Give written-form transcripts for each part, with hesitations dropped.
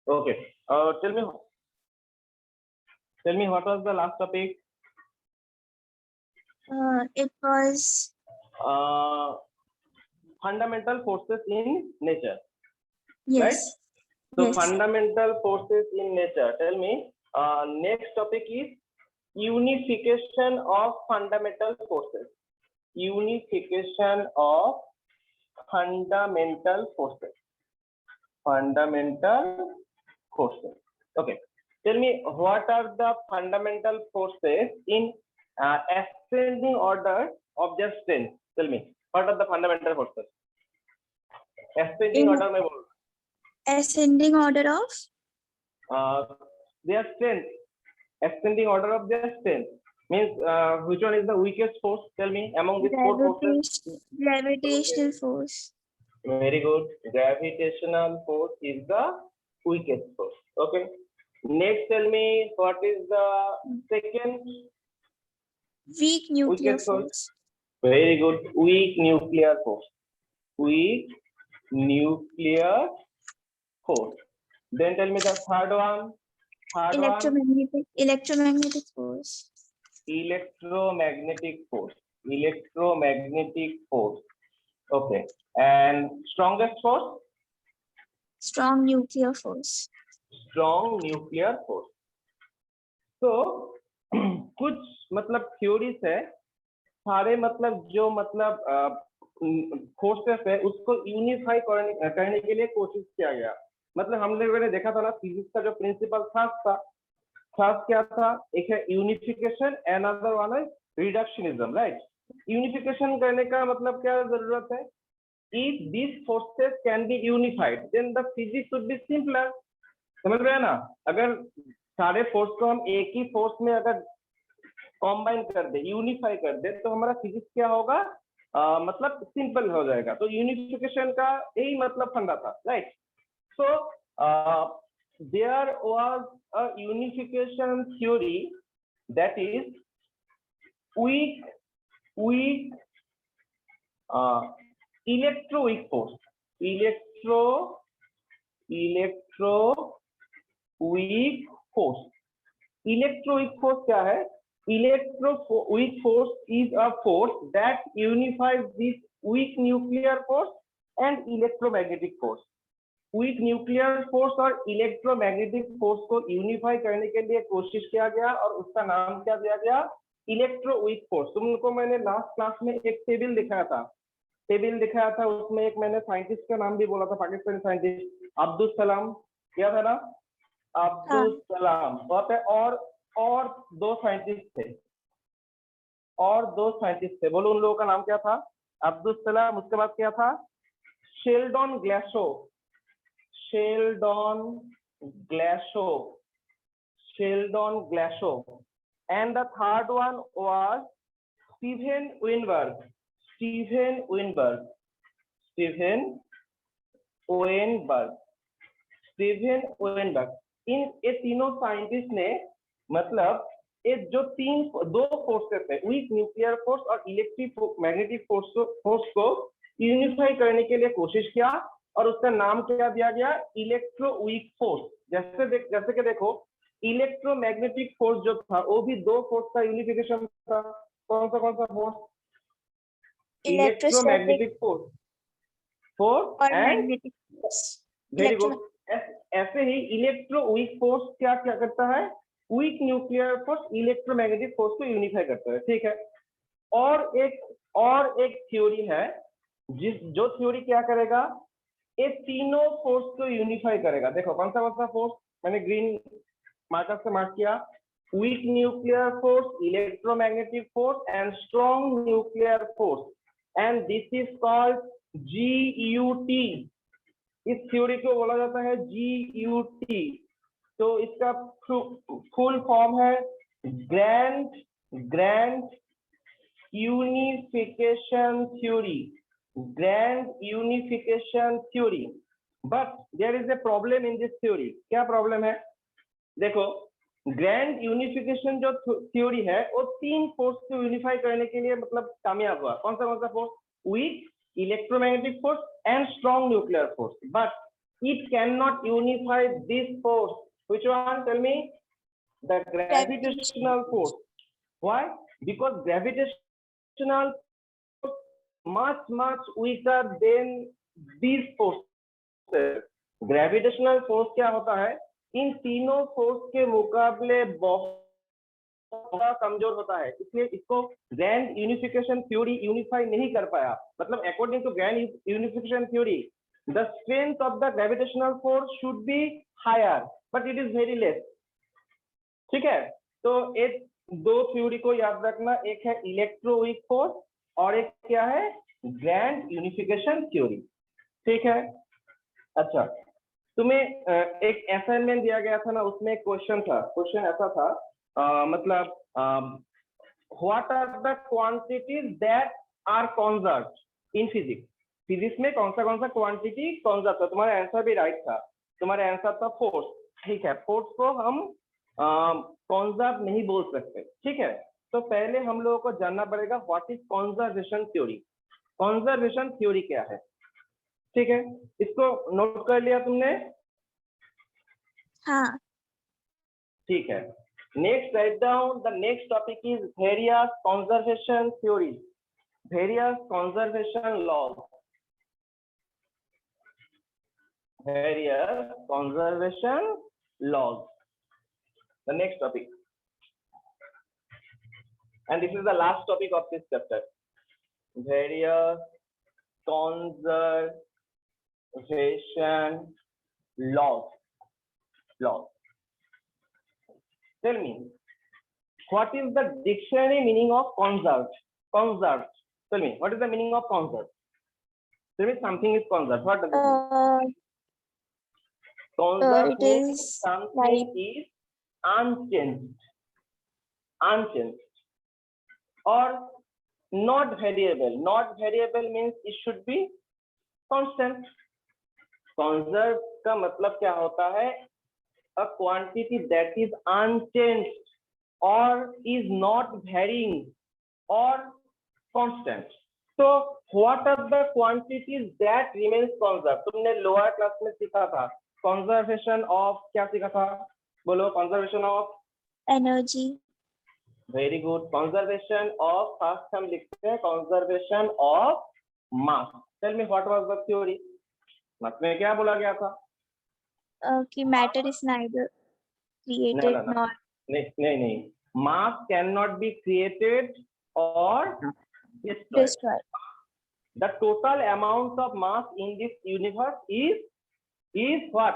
Okay. Tell me what was the last topic? It was Fundamental forces in nature. yes. Right? So Yes. fundamental forces in nature. Tell me. Next topic is unification of fundamental forces. Unification of fundamental forces. Fundamental forces. Okay. Tell me what are the fundamental forces in ascending order of their strength. Tell me what are the fundamental forces? Ascending In order में बोल ascending order of their strength. Ascending order of their strength means which one is the weakest force? Tell me among these four forces. gravitational force. Very good. Gravitational force is the weakest force. Okay. Next, tell me what is the second Weak nuclear weakest force? force. Very good. Weak nuclear force. Weak nuclear force. Then tell me the third one. Third one. Electromagnetic force. Electromagnetic force. Electromagnetic force. Okay. And strongest force? Strong nuclear force. Strong nuclear force. तो कुछ मतलब theories है, सारे मतलब जो मतलब forces है उसको यूनिफाई करने के लिए कोशिश किया गया। मतलब हम लोगों ने देखा था ना फिजिक्स का जो प्रिंसिपल था क्या था? एक है यूनिफिकेशन, अनदर वन है रिडक्शनिज्म, राइट? यूनिफिकेशन करने का मतलब क्या जरूरत है? If these forces can be unified, then the physics would be simpler. समझ रहे हैं ना? अगर सारे फोर्स को हम एक ही फोर्स में अगर कॉम्बाइन कर दे, यूनिफाई कर दे, तो हमारा फिजिक्स क्या होगा? मतलब सिंपल हो जाएगा। तो यूनिफिकेशन का यही मतलब फंडा था, right? So there was a unification theory, that is weak electroweak force. Electroweak force. Electroweak force क्या है? Electroweak force is a force that unifies this weak nuclear force and electromagnetic force. Week nuclear force और electromagnetic force को unify करने के लिए कोशिश किया गया और उसका नाम क्या दिया गया? Electroweak force. तुमको मैंने लास्ट क्लास में एक टेबल दिखाया था, उसमें एक मैंने साइंटिस्ट का नाम भी बोला था, पाकिस्तानी साइंटिस्ट अब्दुल सलाम, क्या था ना? अब्दुल सलाम। और दो साइंटिस्ट थे, बोलो उन लोगों का नाम क्या था? अब्दुल सलाम, उसके बाद क्या था? Sheldon Glashow, and the third one was Steven Weinberg. इन ये तीनों साइंटिस्ट ने मतलब ये जो दो फोर्सेस है, वीक न्यूक्लियर फोर्स और इलेक्ट्रोमैग्नेटिक फोर्स को यूनिफाई करने के लिए कोशिश किया और उसका नाम क्या दिया गया? Electroweak force. जैसे कि देखो इलेक्ट्रोमैग्नेटिक फोर्स जो था वो भी दो फोर्स का यूनिफिकेशन था। कौन सा force? Electromagnetic force and very good. ऐसे ही इलेक्ट्रोवीक फोर्स क्या करता है? Week nuclear force electromagnetic force को यूनिफाई करता है, ठीक है? और एक थ्योरी है जो थ्योरी क्या करेगा? ये तीनों फोर्स को यूनिफाई करेगा। देखो कौन सा फोर्स मैंने ग्रीन मार्कर से मार्क किया? Weak nuclear force, electromagnetic force and strong nuclear force, and this is called GUT। इस थ्योरी को बोला जाता है GUT। तो इसका फुल फॉर्म है grand unification theory. But there is a problem in this theory. क्या प्रॉब्लम है? देखो ग्रैंड यूनिफिकेशन जो थ्योरी है वो तीन फोर्स को यूनिफाई करने के लिए मतलब कामयाब हुआ। कौन सा force? Weak electromagnetic force and strong nuclear force. But it cannot unify this force. Which one? Tell me. The gravitational force. Why? Because gravitational force much weaker than these forces. Gravitational force क्या होता है? इन तीनों force के मुकाबले बहुत कमजोर होता है, इसलिए इसको ग्रैंड यूनिफिकेशन थ्योरी यूनिफाई नहीं कर पाया. मतलब according to grand unification theory the strength of the gravitational force should be higher but it is very less. ठीक है, तो एक दो थ्योरी को याद रखना, एक है इलेक्ट्रोवीक फोर्स और एक क्या है? Grand unification theory. ठीक है. अच्छा, तुम्हें एक असाइनमेंट दिया गया था ना, उसमें एक क्वेश्चन था. क्वेश्चन ऐसा था, मतलब what are the quantities that are conserved in physics. Physics में कौन सा क्वांटिटी कंजर्व था? तुम्हारा आंसर भी राइट था. तुम्हारा आंसर था फोर्स. ठीक है, फोर्स को हम कंजर्व नहीं बोल सकते. ठीक है, तो पहले हम लोगों को जानना पड़ेगा what is conservation theory. Conservation theory क्या है? ठीक है, इसको नोट कर लिया तुमने? हाँ. ठीक है. Next write down the next topic is various conservation theories, various conservation laws, various conservation laws. The next topic, and this is the last topic of this chapter. Various conservation laws. Tell me, what is the dictionary meaning of conserved? Conserved. Tell me, what is the meaning of conserved? Tell me something is conserved. What does it mean? Conserved means something is unchanged or not variable. Not variable means it should be constant. Conserved का मतलब क्या होता है? A quantity that is unchanged or is not varying or constant. So what are the quantities that remains conserved? तुमने lower class में सीखा था conservation of, क्या सीखा था? बोलो. Conservation of energy. Very good. Conservation of, first हम लिखते हैं conservation of mass. Tell me what was the theory. Mass में क्या बोला गया था? कि matter is neither created not. नहीं, mass can not be created or destroyed. The total amount of mass in this universe is what?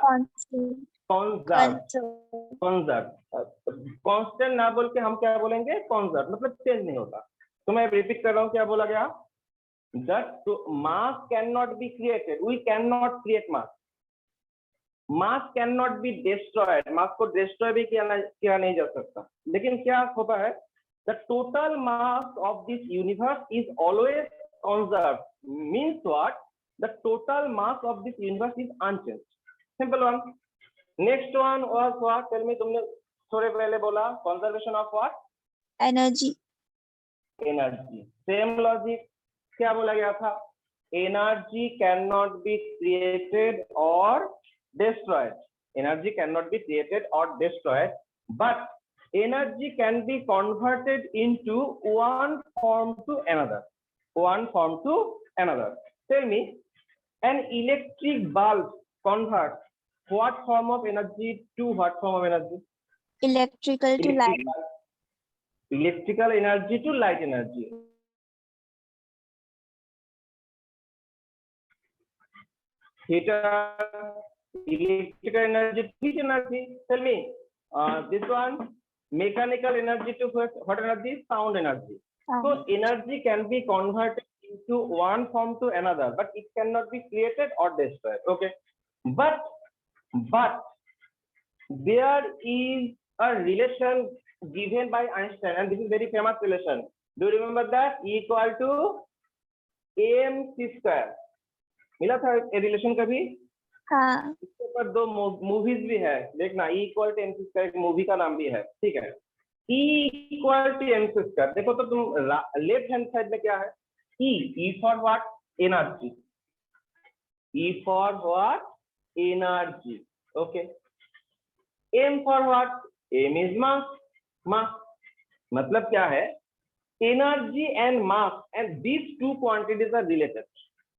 Conserved. Constant ना बोल के हम क्या बोलेंगे? Conserved. मतलब चेंज नहीं होता. तो मैं रिपीट कर रहा हूँ, क्या बोला गया? That mass cannot be created. We cannot create mass. Mass cannot be destroyed. mass को destroy भी किया नहीं जा सकता. लेकिन क्या होता है? The total mass of this universe is always conserved. Means what? The total mass of this universe is unchanged. Simple one. Next one was what? Tell me. तुमने थोड़े पहले बोला conservation of what? Energy. Energy. Same logic. क्या बोला गया था? Energy cannot be created or destroyed. Energy cannot be created or destroyed, but energy can be converted into one form to another. One form to another. Tell me, an electric bulb converts what form of energy to what form of energy? Electrical to light. Electrical energy to light energy. Heater, electrical energy to heat energy. Tell me, this one, mechanical energy to what energy? Sound energy. So energy can be converted into one form to another, but it cannot be created or destroyed. Okay, but there is a relation given by Einstein, and this is very famous relation. Do you remember that? E equal to mc square. मिला था ये relation कभी? हाँ. इसके ऊपर दो movies भी है, देखना. E equal to mc square एक मूवी का नाम भी है. ठीक है, E equal to mc square. देखो तो तुम लेफ्ट हैंड साइड में क्या है? E for what? Energy. E for what? energy. Okay. M for what? M is mass. Mass मतलब क्या है? Energy and mass, and these two quantities are related.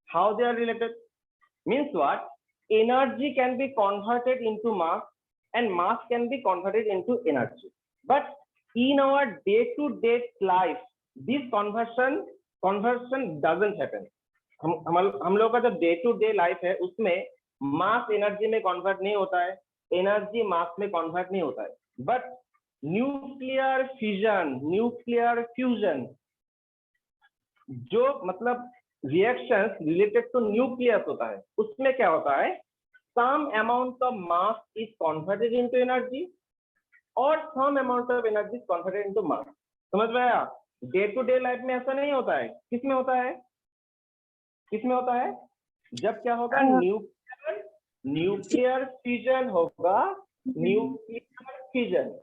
How they are related? Means what? Energy can be converted into mass and mass can be converted into energy. But in our day-to-day life, this conversion doesn't happen. हम लोग का जो day to day life है उसमें मास energy में convert नहीं होता है, एनर्जी मास में कन्वर्ट नहीं होता है. बट न्यूक्लियर फ्यूजन जो मतलब रिएक्शंस रिलेटेड टू न्यूक्लियस होता है, उसमें क्या होता है? Some amount of mass is converted into energy और some amount of energy is converted into mass. समझ में आया? डे टू डे लाइफ में ऐसा नहीं होता है. किसमें होता है? किसमें होता है? जब क्या होगा? न्यूक्लियर फ्यूजन होगा. Nuclear fusion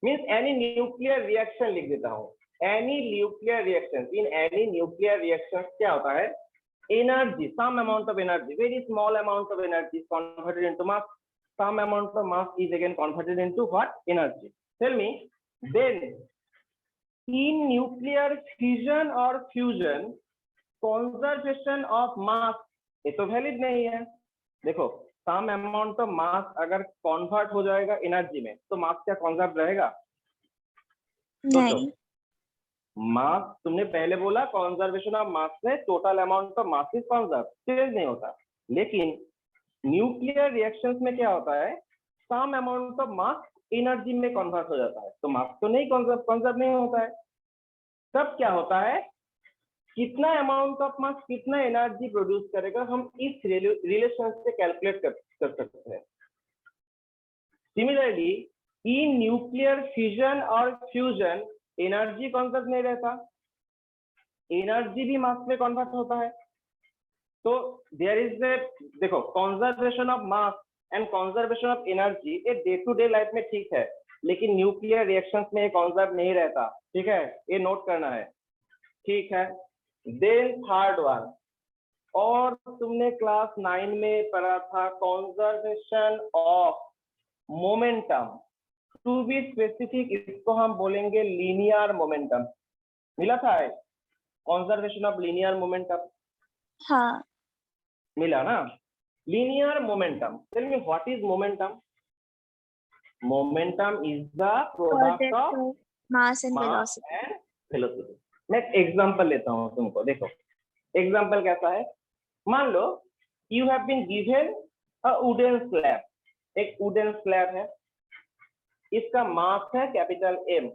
means any nuclear reaction लिख देता हूँ. Any nuclear reaction, in any nuclear reaction क्या होता है? Energy, some amount of energy, very small amount of energy is converted into mass. Some amount of mass is again converted into what? Energy. Tell me, then in nuclear fusion और fusion conservation of mass, ये तो valid नहीं है. देखो, सम amount of मास अगर convert हो जाएगा energy में तो मास क्या कंजर्व रहेगा? नहीं. मास तुमने पहले बोला कंजर्वेशन ऑफ मास में total amount of mass is conserve, change नहीं होता. लेकिन न्यूक्लियर रिएक्शंस में क्या होता है? Some amount of mass energy में कन्वर्ट हो जाता है, तो मास तो नहीं कंजर्व नहीं होता है. तब क्या होता है? कितना अमाउंट ऑफ मास कितना एनर्जी प्रोड्यूस करेगा, हम इस रिलेशन से कैलकुलेट कर सकते हैं. सिमिलरली इन न्यूक्लियर फ्यूजन और फ्यूजन एनर्जी कंजर्व नहीं रहता, एनर्जी भी मास में कन्वर्ट होता है. तो देयर इज ए, देखो, conservation of mass and conservation of energy ये डे टू डे लाइफ में ठीक है, लेकिन न्यूक्लियर रिएक्शंस में ये कंजर्व नहीं रहता. ठीक है, ये नोट करना है. ठीक है. देन थर्ड वन, और तुमने क्लास 9 में पढ़ा था conservation of momentum. To be specific इसको हम बोलेंगे लीनियर मोमेंटम. मिला था कंजर्वेशन ऑफ लीनियर मोमेंटम? हाँ. मिला ना? Linear momentum. Tell me what is momentum? Momentum is the product of mass and mass and velocity. मैं एग्जांपल लेता हूं तुमको. देखो एग्जांपल कैसा है? मान लो you have been given a wooden slab. एक वुडन स्लैब है, इसका मास है capital M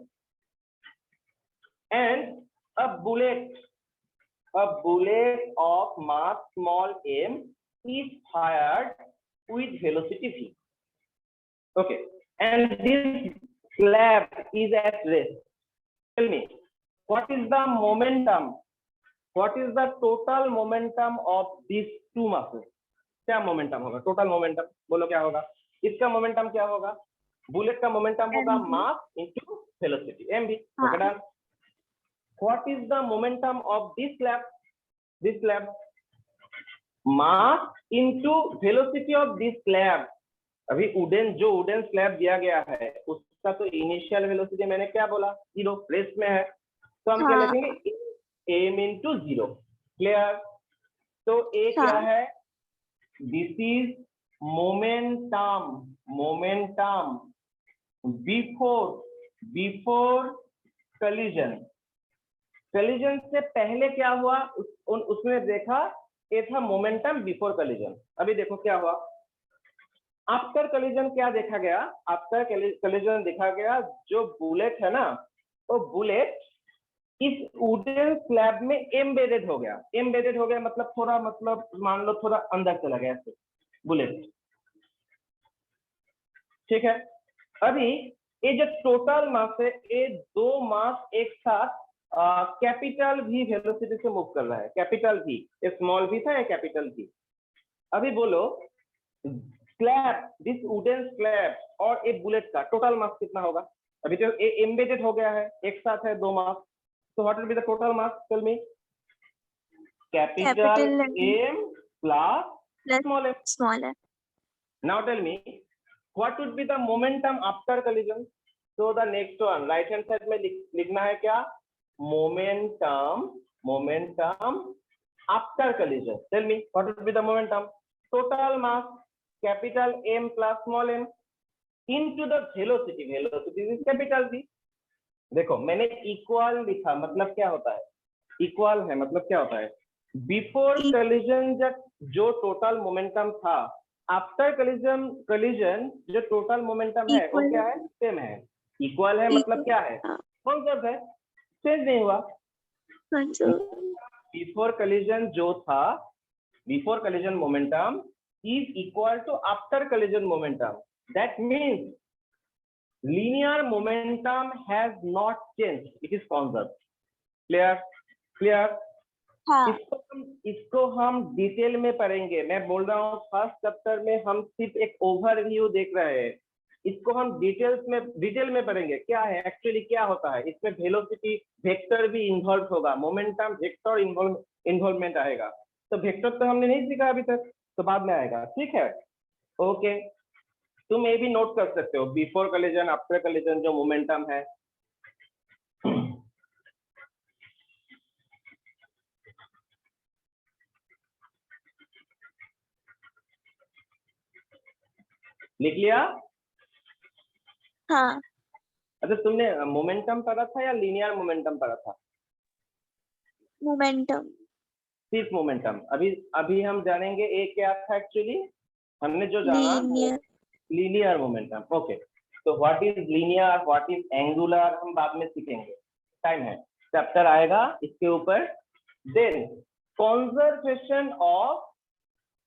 and a bullet of mass small m is fired with velocity v. Okay, and this slab is at rest. Tell me, what is the momentum? What is the total momentum of these two masses? क्या momentum होगा? Total momentum बोलो क्या होगा? इसका momentum क्या होगा? Bullet का momentum होगा mass into velocity, mv. Okay done. What is the momentum of this slab? This slab, mass into velocity of this slab. अभी जो वुडन स्लैब दिया गया है उसका तो इनिशियल वेलोसिटी मैंने क्या बोला? 0, रेस्ट में है, तो हम क्या लिखेंगे? m into 0. क्लियर? तो a क्या है? This is momentum before collision. Collision से पहले क्या हुआ? उसमें देखा ये था मोमेंटम बिफोर कलिजन. अभी देखो क्या हुआ आफ्टर कलिजन. क्या देखा गया? आफ्टर कलिजन देखा गया जो बुलेट है ना, वो बुलेट इस वुडन स्लैब में एम्बेडेड हो गया. एम्बेडेड हो गया मतलब थोड़ा, मतलब मान लो थोड़ा अंदर चला गया ऐसे बुलेट. ठीक है. अभी ये जो टोटल मास है, ये दो मास एक साथ कैपिटल भी वेलोसिटी से मूव कर रहा है. कैपिटल भी, ये स्मॉल भी था, ये कैपिटल भी. अभी बोलो स्लैब, दिस वुडन स्लैब और एक बुलेट का टोटल मास कितना होगा? अभी तो ये एम्बेडेड हो गया है, एक साथ है दो मास. So what will be the total mass? Tell me. Capital M plus plus small m. small m. Now tell me, what would be the momentum after collision? So the next one, right hand side में लिखना है क्या? Momentum after collision. Tell me, what would be the momentum? Total mass, capital M plus small m into the velocity. Velocity is capital V. देखो मैंने equal लिखा, मतलब क्या होता है? इक्वल है मतलब क्या होता है? बिफोर कॉलिजन जो टोटल मोमेंटम था, आफ्टर कॉलिजन जो टोटल मोमेंटम है वो क्या है? सेम है। इक्वल है मतलब क्या है? कॉन्सेप्ट है, चेंज नहीं हुआ। बिफोर कॉलिजन जो था, before collision momentum is equal to after collision momentum. That means linear momentum has not changed, it is conserved. clear हाँ इसको हम डिटेल में पढ़ेंगे। मैं बोल रहा हूँ फर्स्ट चैप्टर में हम सिर्फ एक ओवरव्यू देख रहे हैं, इसको हम डिटेल में पढ़ेंगे। क्या है एक्चुअली, क्या होता है इसमें? वेलोसिटी वेक्टर भी इन्वॉल्व होगा, मोमेंटम वेक्टर इन्वॉल्वमेंट आएगा। तो वेक्टर तो हमने नहीं सीखा अभी तक, तो बाद में आएगा, ठीक है? ओके, तुम ये भी नोट कर सकते हो, बिफोर कॉलिजन आफ्टर कॉलिजन जो मोमेंटम है। लिख लिया? हाँ अच्छा, तुमने मोमेंटम पढ़ा था या लीनियर मोमेंटम पढ़ा था? मोमेंटम सिर्फ मोमेंटम। अभी हम जानेंगे ये क्या था एक्चुअली। हमने जो जाना लीनियर मोमेंटम। ओके, तो what is linear, what is angular हम बाद में सीखेंगे, टाइम है, चैप्टर आएगा इसके ऊपर। Then conservation of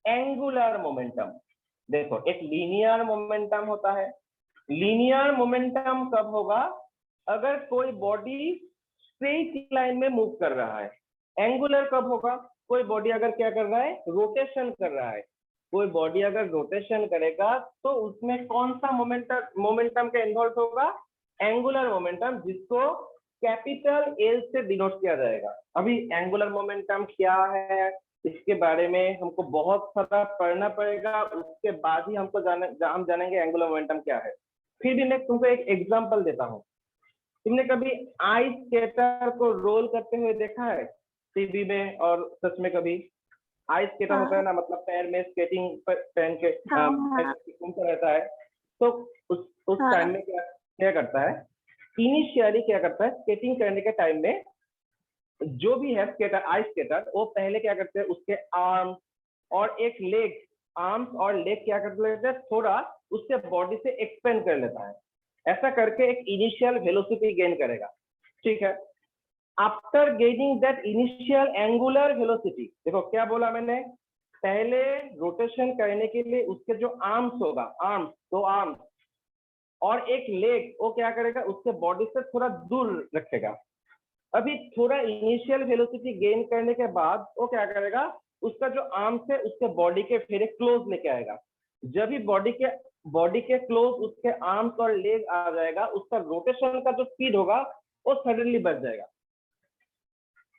angular momentum. देखो एक लीनियर मोमेंटम होता है। लीनियर मोमेंटम कब होगा? अगर कोई बॉडी स्ट्रेट लाइन में मूव कर रहा है। एंगुलर कब होगा? कोई बॉडी अगर क्या कर रहा है? रोटेशन कर रहा है। कोई बॉडी अगर रोटेशन करेगा तो उसमें कौन सा मोमेंटम का इन्वॉल्व होगा? एंगुलर मोमेंटम, जिसको कैपिटल एल से डिनोट किया जाएगा। अभी एंगुलर मोमेंटम क्या है इसके बारे में हमको बहुत सारा पढ़ना पड़ेगा, उसके बाद ही हमको हम जानेंगे एंगुलर मोमेंटम क्या है। फिर भी मैं तुमको एक एग्जांपल देता हूँ। तुमने कभी आइस स्केटर को रोल करते हुए देखा है टीवी में और सच में? कभी आइस स्केटर होता है ना, मतलब पैर में स्केटिंग पहन के घूमता रहता है। तो उस टाइम में क्या करता है? इनिशियली क्या करता है? स्केटिंग करने के टाइम में जो भी है स्केटर, आइस स्केटर, वो पहले क्या करते हैं? उसके आर्म्स और एक लेग, आर्म्स और लेग क्या कर लेते हैं? थोड़ा उसके बॉडी से एक्सपेंड कर लेता है। ऐसा करके एक इनिशियल वेलोसिटी गेन करेगा, ठीक है? After gaining that initial angular velocity, देखो क्या बोला मैंने? पहले रोटेशन करने के लिए उसके जो आर्म्स होगा, आर्म्स, दो आर्म्स और एक लेग, वो क्या करेगा? उसके बॉडी से थोड़ा दूर रखेगा। अभी थोड़ा इनिशियल वेलोसिटी गेन करने के बाद वो क्या करेगा? उसका जो आर्म्स है उसके बॉडी के फिर क्लोज लेके आएगा। जब भी बॉडी के क्लोज उसके आर्म्स और लेग आ जाएगा, उसका रोटेशन का जो स्पीड होगा वो सडनली बढ़ जाएगा।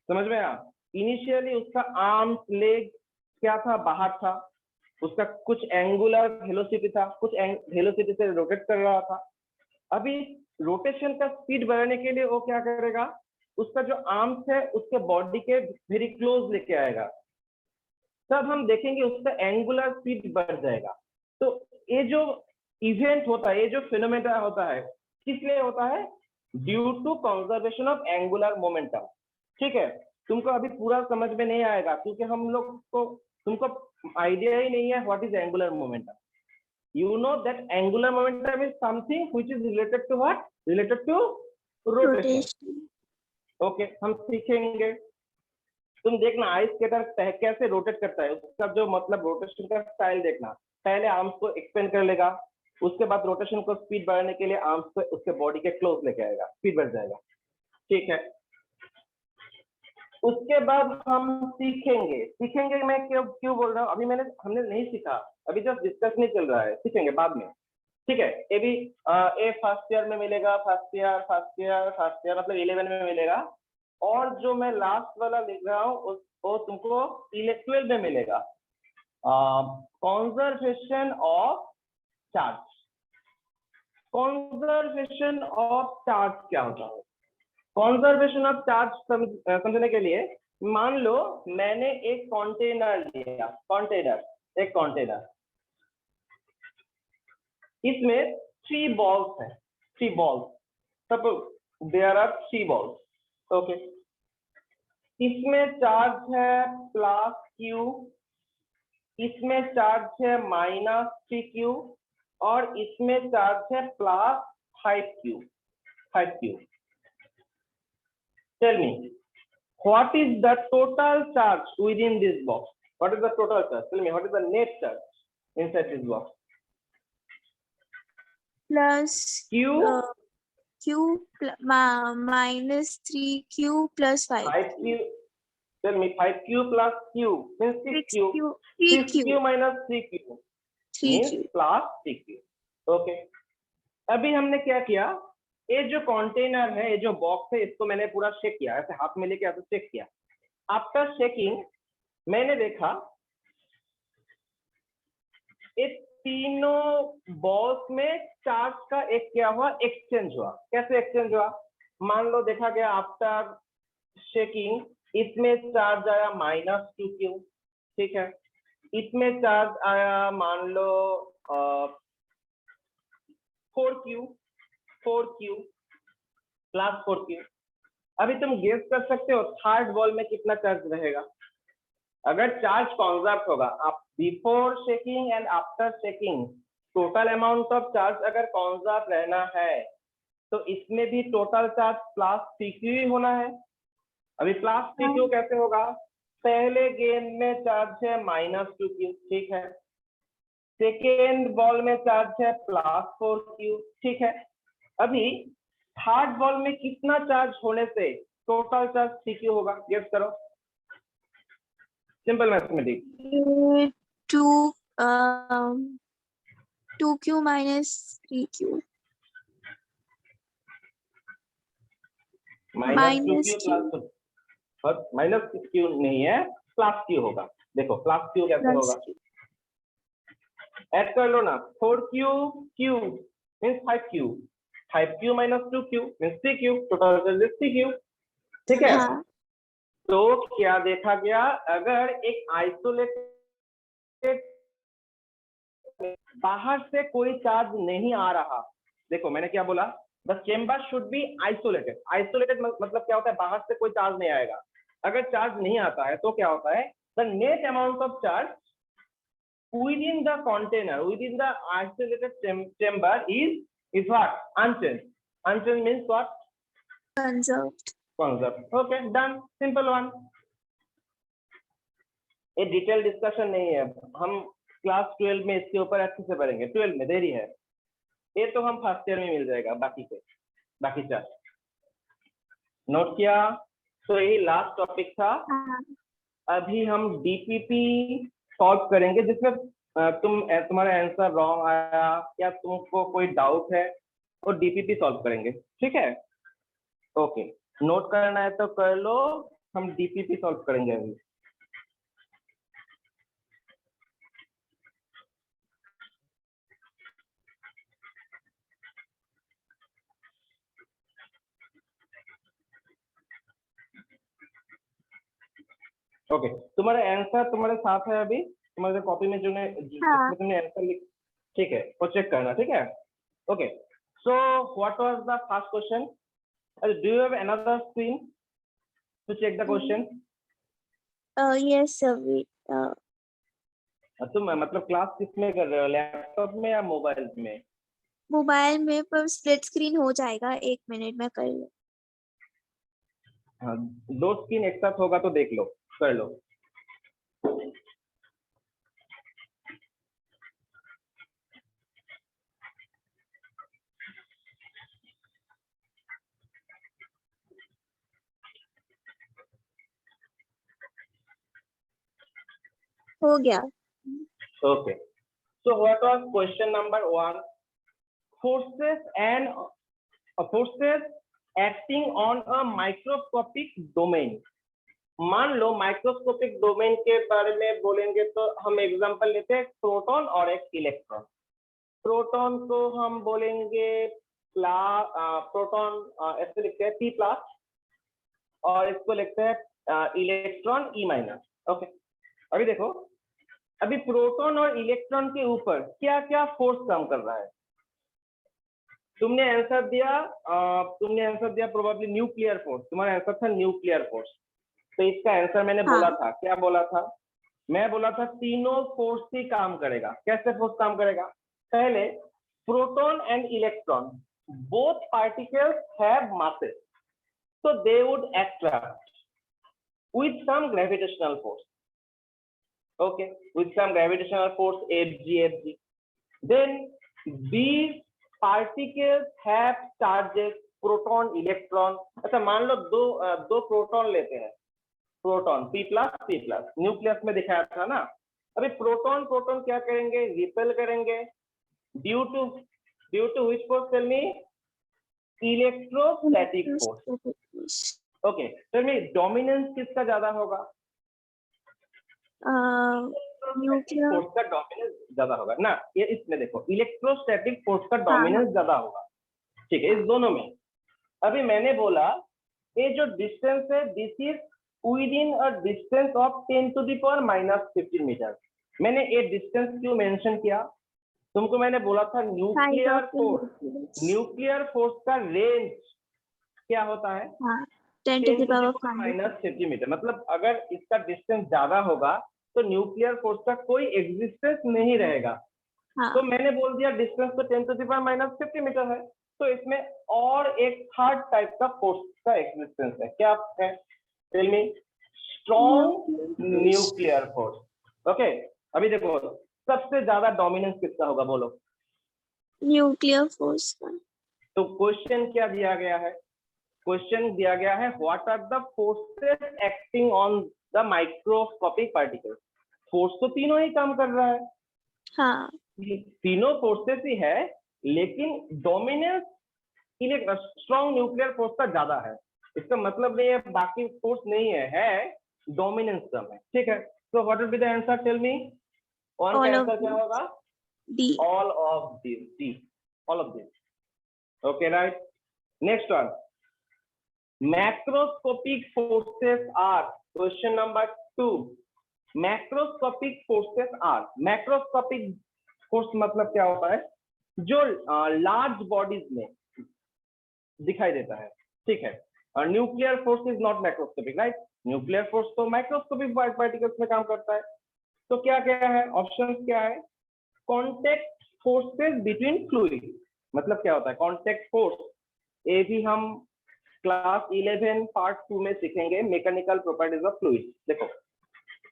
समझ में आया? इनिशियली उसका आर्म्स लेग क्या था? बाहर था, उसका कुछ एंगुलर वेलोसिटी था, कुछ वेलोसिटी से रोटेट कर रहा था। अभी रोटेशन का स्पीड बढ़ाने के लिए वो क्या करेगा? उसका जो आर्म्स है उसके बॉडी के वेरी क्लोज लेके आएगा। तब हम देखेंगे उसका एंगुलर स्पीड बढ़ जाएगा। तो ये जो इवेंट होता है, ये जो फिनोमेना होता है, किस लिए होता है? Due to conservation of angular momentum. ठीक है, तुमको अभी पूरा समझ में नहीं आएगा क्योंकि हम लोग को, तुमको आइडिया ही नहीं है what is angular momentum. You know that angular momentum is something which is related to what? Related to rotation. Okay, हम सीखेंगे। तुम देखना आइस स्केटर कैसे रोटेट करता है, उसका जो मतलब रोटेशन का स्टाइल देखना। पहले आर्म्स को एक्सपेंड कर लेगा, उसके बाद रोटेशन को स्पीड बढ़ाने के लिए आर्म्स को उसके बॉडी के क्लोज लेके आएगा, स्पीड बढ़ जाएगा। ठीक है, उसके बाद हम सीखेंगे मैं क्यों बोल रहा हूँ? अभी हमने नहीं सीखा, अभी जस्ट डिस्कस नहीं चल रहा है, सीखेंगे बाद में। ठीक है, ये भी ए फर्स्ट ईयर में मिलेगा, फर्स्ट ईयर मतलब 11 में मिलेगा। और जो मैं लास्ट वाला लिख रहा हूँ वो तुमको 12 में मिलेगा। conservation of charge. Conservation of charge क्या होता है? Conservation of charge समझने के लिए मान लो मैंने एक कंटेनर लिया, एक कंटेनर, इसमें 3 balls है, 3 balls, suppose there are 3 balls, okay. इसमें चार्ज है +q, इसमें चार्ज है -3q और इसमें चार्ज है +5q, 5q। Tell me, what is the total charge within this box? What is the total charge? Tell me, what is the net charge inside this box? Plus Q q minus 3q plus 5. 5q. Tell me, 5q plus q means 6q. 6q minus 3q means plus 3q. Okay. अभी हमने क्या किया, ये जो container है, ये जो box है, इसको मैंने पूरा शेक किया, ऐसे हाथ में लेके ऐसे शेक किया। आफ्टर शेकिंग मैंने देखा ये तीनों बॉल्स में चार्ज का एक क्या हुआ, एक्सचेंज हुआ। कैसे एक्सचेंज हुआ? मान लो देखा गया आफ्टर शेकिंग इसमें चार्ज आया -2q, ठीक है। इसमें चार्ज आया मान लो 4q प्लस 4q। अभी तुम गेस कर सकते हो थर्ड बॉल में कितना चार्ज रहेगा। अगर चार्ज कॉन्जर्व होगा, आप before shaking and after shaking total amount of charge अगर कॉन्जर्व रहना है तो इसमें भी टोटल चार्ज +3q ही होना है। अभी +3q कैसे होगा? पहले गेंद में चार्ज है -2q, ठीक है। सेकेंड बॉल में चार्ज है +4q, ठीक है। अभी थर्ड बॉल में कितना चार्ज होने से टोटल चार्ज 3q होगा? गेस करो, simple mathematics. 2q minus 3q -2q नहीं है, +q होगा। देखो +q कैसे होगा, ऐड कर लो ना। 4q q means 5q, 5q minus 2q means 3q, total charge 3q, ठीक है। हाँ। तो क्या देखा गया, अगर एक आइसोलेटेड बाहर से कोई चार्ज नहीं आ रहा, देखो मैंने क्या बोला, the chamber should be isolated. Isolated मतलब क्या होता है, बाहर से कोई चार्ज नहीं आएगा। अगर चार्ज नहीं आता है तो क्या होता है, the net amount of charge within the container, within the isolated chamber is what? Unchanged. Unchanged means what? Conserved. Conserved. Okay, done. Simple one. ये डिटेल डिस्कशन नहीं है, हम क्लास 12 में इसके ऊपर अच्छे से पढ़ेंगे। 12 में देरी है, ये तो हम फर्स्ट ईयर में मिल जाएगा। बाकी चार नोट किया। तो यही लास्ट टॉपिक था। अभी हम डीपीपी सॉल्व करेंगे, जिसमें तुम्हारा आंसर रॉन्ग आया या तुमको कोई डाउट है तो डीपीपी सॉल्व करेंगे, ठीक है। ओके, नोट करना है तो कर लो, हम डीपीपी सॉल्व करेंगे अभी। ओके, तुम्हारा आंसर तुम्हारे साथ है अभी, तुम्हारे कॉपी में जिसमें तुमने आंसर लिख, ठीक है, वो चेक करना, ठीक है। Okay, so what was the first question? Do you have another screen to check the question? Yes sir. तुम मतलब क्लास किस में कर रहे हो, लैपटॉप में या मोबाइल में? मोबाइल में, पर स्प्लिट स्क्रीन हो जाएगा, 1 मिनट में कर लो। हाँ, 2 स्क्रीन एक साथ होगा तो देख लो, कर लो। हो गया। Okay, so what was question number 1? forces acting on a microscopic domain. मान लो माइक्रोस्कोपिक डोमेन के बारे में बोलेंगे तो हम एग्जांपल लेते हैं प्रोटॉन और एक इलेक्ट्रॉन। प्रोटॉन को हम बोलेंगे प्रोटॉन ऐसे लिखते हैं P प्लस, और इसको लिखते हैं इलेक्ट्रॉन E माइनस। ओके, अभी देखो, अभी प्रोटॉन और इलेक्ट्रॉन के ऊपर क्या क्या फोर्स काम कर रहा है। तुमने आंसर दिया प्रोबेबली न्यूक्लियर फोर्स, तुम्हारा आंसर था न्यूक्लियर फोर्स। तो इसका आंसर मैंने बोला था, क्या बोला था? मैं बोला था तीनों फोर्स ही काम करेगा। कैसे फोर्स काम करेगा? पहले, proton and electron both particles have masses, so they would attract with some gravitational force. Okay, with some gravitational force Fg. Then these particles have charges proton electron. अच्छा, मान लो दो प्रोटॉन लेते हैं, प्रोटॉन P प्लस न्यूक्लियस में दिखाया था ना। अभी प्रोटॉन क्या करेंगे? रिपेल करेंगे due to which force? Tell me. Electrostatic force. Okay, tell me dominance किसका ज्यादा होगा? न्यूक्लियर फोर्स का डोमिनेंस ज्यादा होगा ना। ये इसमें देखो, इलेक्ट्रोस्टैटिक फोर्स का डोमिनेंस ज्यादा होगा, ठीक है, इस दोनों में। अभी मैंने बोला ये जो डिस्टेंस है, this is within a distance of 10 to the power minus 15 metre. मैंने ये डिस्टेंस क्यों मेंशन किया? तुमको मैंने बोला था न्यूक्लियर फोर्स का रेंज क्या होता है? 10 to the power minus 50 metre. मतलब अगर इसका डिस्टेंस ज्यादा होगा तो न्यूक्लियर फोर्स का कोई एग्जिस्टेंस नहीं रहेगा। तो मैंने बोल दिया डिस्टेंस तो 10 to the power minus 50 metre है, तो इसमें और एक थर्ड टाइप का फोर्स का एग्जिस्टेंस है। क्या है? Tell me. Strong nuclear force. Okay, अभी देखो सबसे ज्यादा डोमिनेंस किसका होगा? बोलो। न्यूक्लियर फोर्स का। तो क्वेश्चन क्या दिया गया है? क्वेश्चन दिया गया है what are the forces acting on the microscopic particles. Force तो तीनों ही काम कर रहा है। हाँ, तीनों फोर्सेस ही है, लेकिन डोमिनेंस स्ट्रॉन्ग न्यूक्लियर फोर्स का ज्यादा है। इसका मतलब नहीं है बाकी फोर्स नहीं है डोमिनेंस कम है, ठीक है। So what will be the answer? Tell me. One का आंसर क्या होगा? D. All of this. Okay, right. Next one, macroscopic forces are. Question number 2, macroscopic forces are. Macroscopic force मतलब क्या होता है? जो लार्ज बॉडीज में दिखाई देता है, ठीक है। और nuclear force is not macroscopic, right. Nuclear force तो माइक्रोस्कोपिक पार्टिकल्स में काम करता है। तो क्या क्या है? ऑप्शन क्या है? Contact forces between fluid. मतलब क्या होता है कॉन्टेक्ट फोर्स? ये भी हम क्लास 11 पार्ट 2 में सीखेंगे, मैकेनिकल प्रॉपर्टीज ऑफ फ्लूइड। देखो,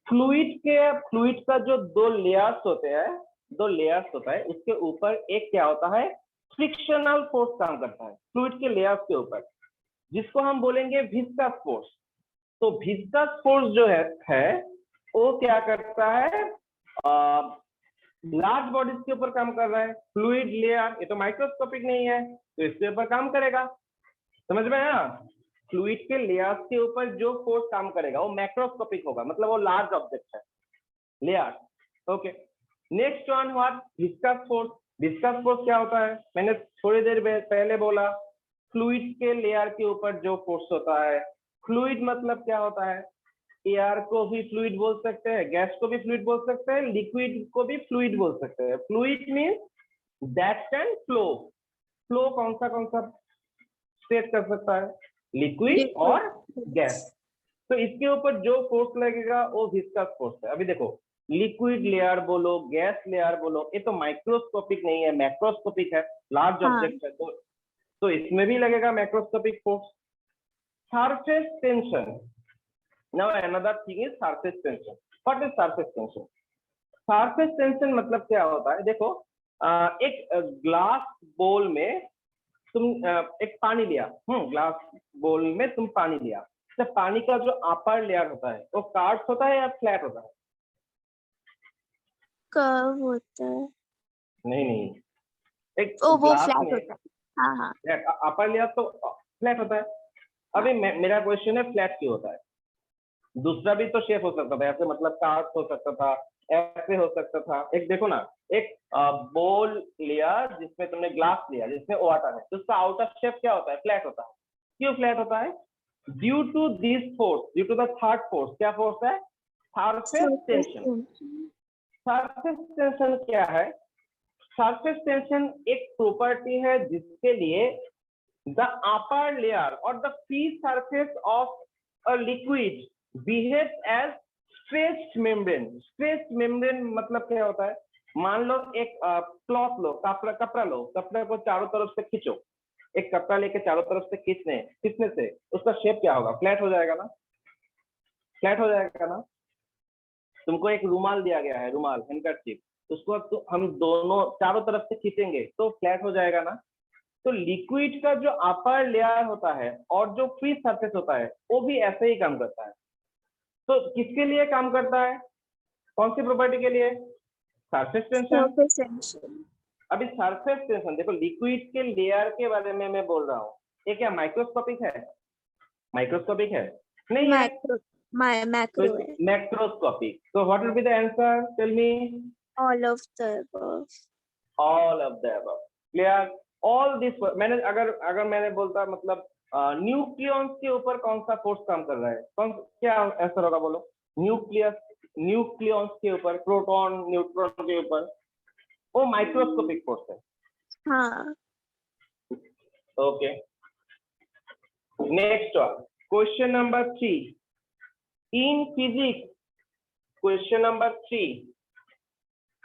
फ्लूइड का जो दो लेयर्स होता है, उसके ऊपर एक क्या होता है? फ्रिक्शनल फोर्स काम करता है फ्लूइड के लेयर्स के ऊपर, जिसको हम बोलेंगे विस्कस फोर्स। तो विस्कस फोर्स जो है वो क्या करता है? लार्ज बॉडीज के ऊपर काम कर रहा है। फ्लूइड लेयर ये तो माइक्रोस्कोपिक नहीं है, तो इसके ऊपर काम करेगा। समझ में आया? फ्लूइड के लेयर्स के ऊपर जो फोर्स काम करेगा वो मैक्रोस्कोपिक होगा, मतलब वो लार्ज ऑब्जेक्ट है, layer. Okay, next one what? Viscous force. Viscous force क्या होता है? मैंने थोड़ी देर पहले बोला, फ्लूइड के लेयर के ऊपर जो फोर्स होता है। फ्लूइड मतलब क्या होता है? एयर को भी फ्लूइड बोल सकते हैं, गैस को भी फ्लूइड बोल सकते हैं, लिक्विड को भी फ्लूइड बोल सकते हैं। Fluid means that can flow. Flow कौन सा स्टेट कर सकता है? लिक्विड और गैस। तो इसके ऊपर जो फोर्स लगेगा वो विस्कस फोर्स है। अभी देखो, लिक्विड लेयर बोलो, गैस लेयर बोलो, ये तो माइक्रोस्कोपिक नहीं है, मैक्रोस्कोपिक है, लार्ज ऑब्जेक्ट है। तो इसमें भी लगेगा macroscopic force. Surface tension. Now another thing is surface tension. What is surface tension? Surface tension मतलब क्या होता है? देखो, एक ग्लास बोल में तुम एक पानी लिया, ग्लास बोल में तुम पानी लिया, तो पानी का जो अपर लेयर होता है वो कर्व होता है या फ्लैट होता है? कर्व होता है। नहीं, एक वो ग्लास फ्लैट में होता है। हाँ। अपर लेयर तो फ्लैट होता है। अभी मेरा क्वेश्चन है फ्लैट क्यों होता है? दूसरा भी तो शेप हो सकता था, ऐसे मतलब कार्ड हो सकता था, ऐसे हो सकता था। एक देखो ना, एक बोल लिया जिसमें तुमने ग्लास लिया जिसमें वाटर है, तो उसका आउटर शेप क्या होता है? फ्लैट होता है। क्यों फ्लैट होता है? Due to this force, due to the third force. क्या फोर्स है? Surface surface tension. tension. Surface tension क्या है? सरफेस टेंशन एक प्रॉपर्टी है जिसके लिए the upper layer or the free surface of a liquid behaves as stretched membrane. stretched membrane मतलब क्या होता है? मान लो एक क्लॉथ लो, कपड़ा कपड़ा लो, कपड़े को चारों तरफ से खींचो, एक कपड़ा लेके चारों तरफ से खींचने से उसका शेप क्या होगा? फ्लैट हो जाएगा ना? फ्लैट हो जाएगा ना? तुमको एक रुमाल दिया गया है, रुमाल, हैंडकरचीफ, उसको तो हम दोनों चारों तरफ से खींचेंगे तो फ्लैट हो जाएगा ना? तो लिक्विड का जो अपर लेयर होता है और जो फ्री सरफेस होता है वो भी ऐसे ही काम करता है। तो किसके लिए काम करता है? कौन सी प्रॉपर्टी के लिए? Surface tension. Surface tension. अभी सरफेस टेंशन देखो, लिक्विड के लेयर के बारे में मैं बोल रहा हूँ। ये क्या माइक्रोस्कोपिक है? माइक्रोस्कोपिक है? नहीं है। Macro. तो Macro है. मैक्रोस्कोपिक। तो what will be the answer? Tell me. All of the above. All of the above. Clear? All this. मैंने अगर मैंने बोलता मतलब न्यूक्लियॉन्स के ऊपर कौन सा फोर्स काम कर रहा है? क्या आंसर होगा बोलो? न्यूक्लियॉन्स के ऊपर, प्रोटॉन न्यूट्रॉन के ऊपर, वो माइक्रोस्कोपिक फोर्स है। हाँ. Okay, next one, question number 3 in physics. Question number 3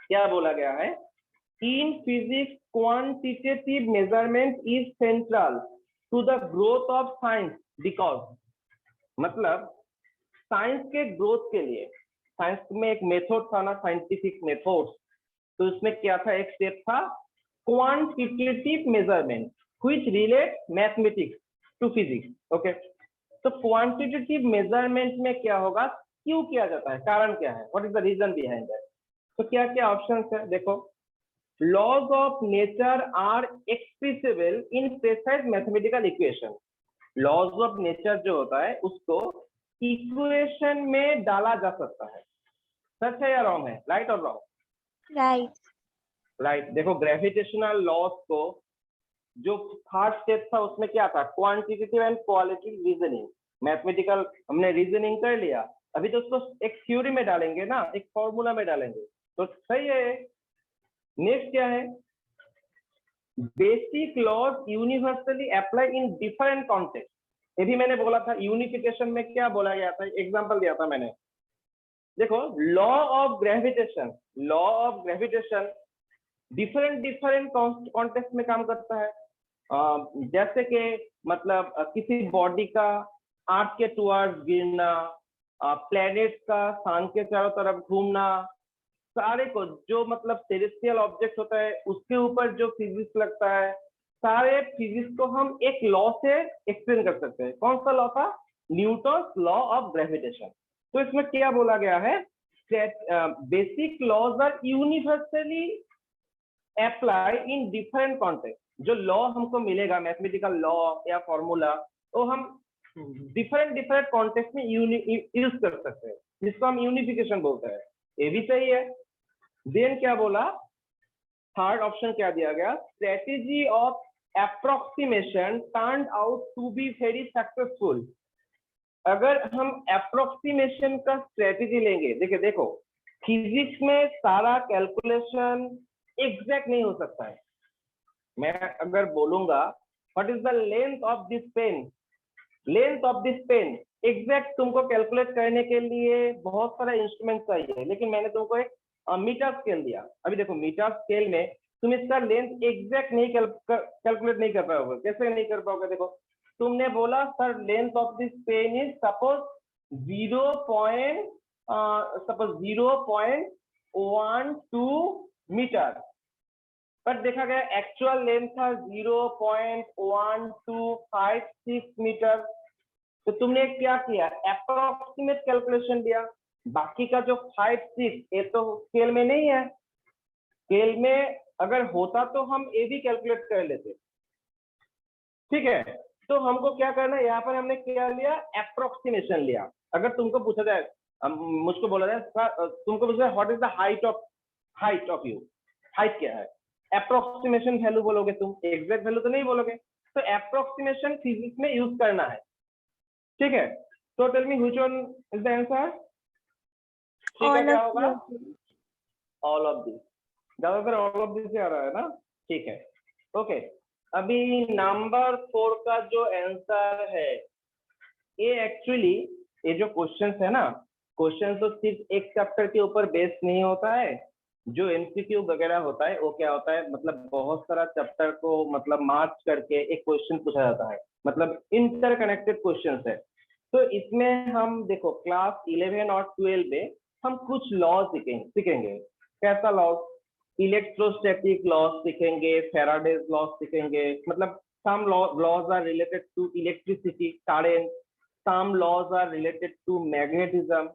क्या बोला गया है? In physics, quantitative measurement is central to the growth of science because, मतलब साइंस के ग्रोथ के लिए, साइंस में एक मेथड था ना, साइंटिफिक मेथड, तो उसमें क्या था? एक स्टेप था quantitative measurement which relate mathematics to physics. Okay, तो क्वांटिटेटिव मेजरमेंट में क्या होगा? क्यों किया जाता है? कारण क्या है? What is the reason behind that? तो क्या क्या ऑप्शंस है देखो। Laws of nature are expressible in precise mathematical equation. Laws of nature जो होता है उसको इक्वेशन में डाला जा सकता है। सच है या रॉन्ग है? राइट और रॉन्ग? Right. राइट। देखो ग्रेविटेशनल लॉज को जो थर्ड स्टेप था उसमें क्या था? Quantitative and qualitative reasoning. Mathematical हमने रीजनिंग कर लिया, अभी तो उसको एक थ्योरी में डालेंगे ना, एक फॉर्मूला में डालेंगे, तो सही है। नेक्स्ट क्या है? Basic laws universally apply in different context. ये भी मैंने बोला था, यूनिफिकेशन में क्या बोला गया था? एग्जांपल दिया था मैंने। देखो law of gravitation, law of gravitation different context में काम करता है। जैसे कि मतलब किसी बॉडी का अर्थ के टुवर्ड्स गिरना, प्लैनेट्स का सन के चारों तरफ घूमना, सारे को जो मतलब टेरेस्ट्रियल ऑब्जेक्ट होता है उसके ऊपर जो फिजिक्स लगता है, सारे फिजिक्स को हम एक लॉ से एक्सप्लेन कर सकते हैं। कौन सा लॉ था? Newton's law of gravitation. तो इसमें क्या बोला गया है? Basic laws are universally apply in different context. जो लॉ हमको मिलेगा, मैथमेटिकल लॉ या फॉर्मूला, तो हम डिफरेंट कॉन्टेक्स्ट में यूज कर सकते हैं, जिसको हम यूनिफिकेशन बोलते हैं। ये भी सही है। देन क्या बोला? थर्ड ऑप्शन क्या दिया गया? Strategy of approximation turn out to be very successful. अगर हम अप्रोक्सीमेशन का स्ट्रेटेजी लेंगे, देखिए देखो फिजिक्स में सारा कैलकुलेशन एग्जैक्ट नहीं हो सकता है। मैं अगर बोलूंगा what is the length of this pen, length of this pen, exact तुमको कैलकुलेट करने के लिए बहुत सारा इंस्ट्रूमेंट चाहिए, लेकिन मैंने तुमको एक मीटर स्केल दिया। अभी देखो मीटर स्केल में तुम इसका लेंथ एग्जैक्ट नहीं कैलकुलेट नहीं कर पाओगे। कैसे नहीं कर पाओगे? देखो तुमने बोला sir length of this pen is suppose 0.12 metre, पर देखा गया एक्चुअल लेंथ था 0.1256 मीटर। तो तुमने क्या किया? अप्रोक्सीमेट कैलकुलेशन दिया। बाकी का जो 5-6 ये तो स्केल में नहीं है। स्केल में अगर होता तो हम ये भी कैलकुलेट कर लेते। ठीक है, तो हमको क्या करना है, यहाँ पर हमने क्या लिया, अप्रोक्सीमेशन लिया। अगर तुमको पूछा जाए, मुझको बोला जाए तुमको पूछा जाए what is the height of you, height क्या है, अप्रोक्सीमेशन वैल्यू बोलोगे तुम, एग्जैक्ट वैल्यू तो नहीं बोलोगे। तो अप्रोक्सीमेशन फिजिक्स में यूज करना है, ठीक है। तो tell me which one is the answer, ठीक है, ऑल क्या ऑफ होगा, ऑल ऑफ दिस, ज्यादातर ऑल ऑफ दिस से आ रहा है ना, ठीक है, ओके। अभी नंबर 4 का जो आंसर है, ये एक्चुअली ये जो क्वेश्चंस है ना, क्वेश्चन तो सिर्फ एक चैप्टर के ऊपर बेस्ड नहीं होता है। जो एमसीक्यू वगैरह होता है वो क्या होता है, मतलब बहुत सारा चैप्टर को मतलब मार्च करके एक क्वेश्चन पूछा जाता है, मतलब इंटरकनेक्टेड क्वेश्चंस है। तो इसमें हम देखो क्लास 11 और 12 में हम कुछ लॉ सीखेंगे। कैसा लॉ, इलेक्ट्रोस्टैटिक लॉज सीखेंगे, फैराडेज लॉज सीखेंगे, मतलब some laws are related to electricity current, some laws are related to magnetism।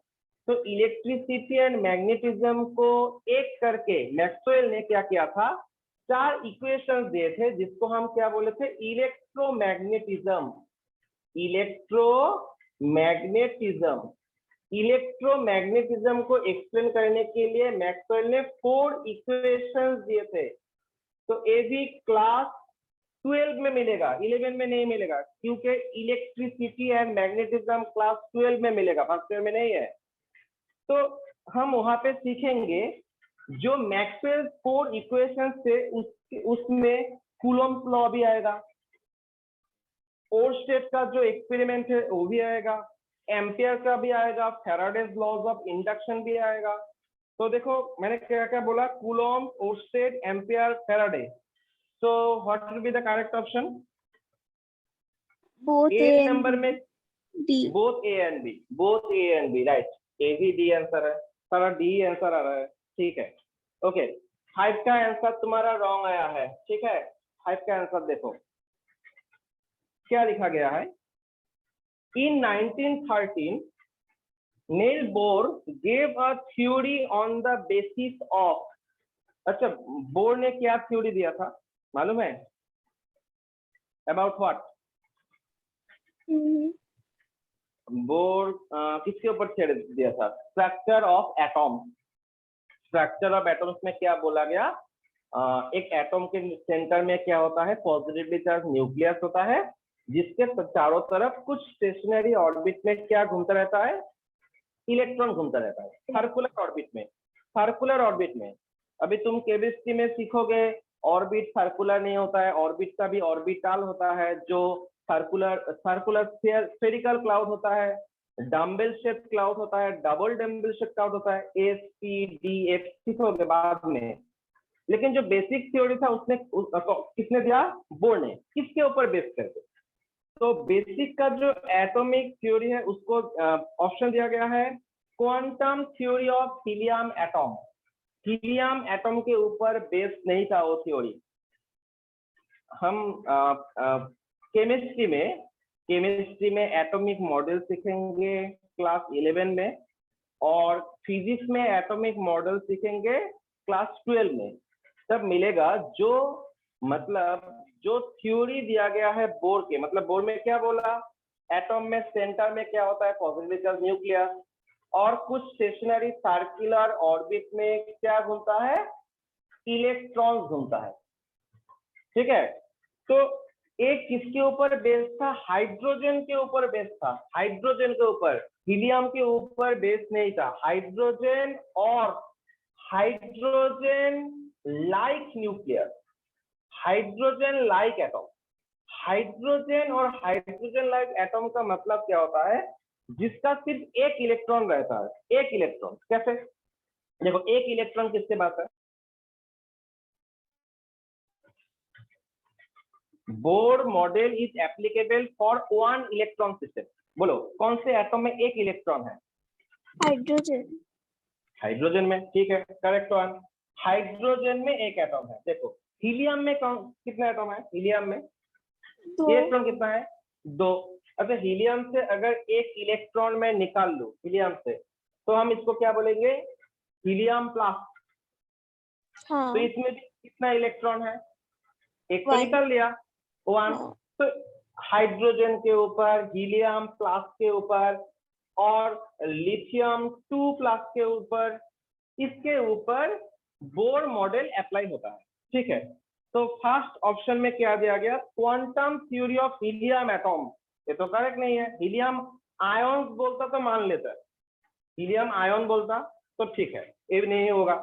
तो इलेक्ट्रिसिटी एंड मैग्नेटिज्म को एक करके मैक्सवेल ने क्या किया था, 4 इक्वेशंस दिए थे जिसको हम क्या बोले थे, इलेक्ट्रोमैग्नेटिज्म। इलेक्ट्रोमैग्नेटिज्म को एक्सप्लेन करने के लिए मैक्सवेल ने 4 इक्वेशंस दिए थे। तो ये भी क्लास 12 में मिलेगा, 11 में नहीं मिलेगा, क्योंकि इलेक्ट्रिसिटी एंड मैग्नेटिज्म क्लास 12 में मिलेगा, फर्स्ट ईयर में नहीं है। तो हम वहां पे सीखेंगे जो मैक्सवेल 4 इक्वेशंस थे, उसमें कूलॉम्स लॉ भी आएगा, ओरस्टेड का जो एक्सपेरिमेंट है वो भी आएगा, एम्पियर का भी आएगा, फैराडेज लॉज ऑफ इंडक्शन भी आएगा। तो देखो मैंने क्या क्या बोला, Coulomb, Oersted, ampere, Faraday. So what will be the correct option? both A A number and में D। both A and B, right? A भी D आंसर है, सारा D आंसर आ रहा है, ठीक है, ओके। 5 का आंसर तुम्हारा रॉन्ग आया है, ठीक है। 5 का आंसर देखो क्या लिखा गया है, in 1913 Niels Bohr gave a theory on the basis of। अच्छा, बोर ने क्या थ्योरी दिया था मालूम है, अबाउट व्हाट? बोर किसके ऊपर छेड़ दिया था, structure of atom. Structure of atoms में क्या बोला गया, एक एटम के सेंटर में क्या होता है, पॉजिटिवली चार्ज न्यूक्लियस होता है, जिसके चारों तरफ कुछ स्टेशनरी ऑर्बिट में क्या घूमता रहता है, इलेक्ट्रॉन घूमता रहता है, सर्कुलर ऑर्बिट में, सर्कुलर ऑर्बिट में। अभी तुम केमिस्ट्री में सीखोगे ऑर्बिट सर्कुलर नहीं होता है, ऑर्बिट का भी ऑर्बिटल होता है, जो सर्कुलर स्फेरिकल क्लाउड होता है, डम्बल शेप क्लाउड होता है, डबल डम्बल शेप क्लाउड होता है, एस पी डी एफ सीखोगे बाद में। लेकिन जो बेसिक थ्योरी था उसने किसने दिया, बोर ने, किसके ऊपर बेस करके, तो बेसिक का जो एटॉमिक थ्योरी है उसको ऑप्शन दिया गया है quantum theory of helium atom. Helium atom के ऊपर बेस नहीं था वो थ्योरी। हम केमिस्ट्री में एटॉमिक मॉडल सीखेंगे क्लास 11 में, और फिजिक्स में एटॉमिक मॉडल सीखेंगे क्लास 12 में। तब मिलेगा जो मतलब जो थ्योरी दिया गया है बोर के, मतलब बोर में क्या बोला, एटम में सेंटर में क्या होता है, पॉजिटिव चार्ज न्यूक्लियस, और कुछ स्टेशनरी सर्कुलर ऑर्बिट में क्या घूमता है, इलेक्ट्रॉन घूमता है, ठीक है। तो एक किसके ऊपर बेस था, हाइड्रोजन के ऊपर बेस था, हाइड्रोजन के ऊपर, हीलियम के ऊपर बेस नहीं था। हाइड्रोजन और hydrogen like nucleus, hydrogen like atom. Hydrogen और हाइड्रोजन लाइक एटम का मतलब क्या होता है, जिसका सिर्फ एक इलेक्ट्रॉन रहता है, एक इलेक्ट्रॉन। कैसे, देखो एक इलेक्ट्रॉन किससे बात है, Bohr model is applicable for 1 electron system. बोलो कौन से एटम में एक इलेक्ट्रॉन है, हाइड्रोजन। हाइड्रोजन में, ठीक है, करेक्ट वन। हाइड्रोजन में एक एटम है। देखो हीलियम में कितना एटम है, हीलियम में इलेक्ट्रॉन कितना है, 2। अच्छा, हीलियम से अगर एक इलेक्ट्रॉन में निकाल लूं हीलियम से, तो हम इसको क्या बोलेंगे, हीलियम प्लस। हाँ। तो इसमें भी कितना इलेक्ट्रॉन है, एक तो 1। निकाल लिया, 1। हाँ। तो हाइड्रोजन के ऊपर, हीलियम प्लस के ऊपर और लिथियम 2 प्लस के ऊपर, इसके ऊपर बोर मॉडल अप्लाई होता है। ठीक है, तो फर्स्ट ऑप्शन में क्या दिया गया, quantum theory of helium atom, ये तो करेक्ट नहीं है। हीलियम आयन बोलता तो मान लेता, हीलियम आयन बोलता तो ठीक है, ये भी नहीं होगा।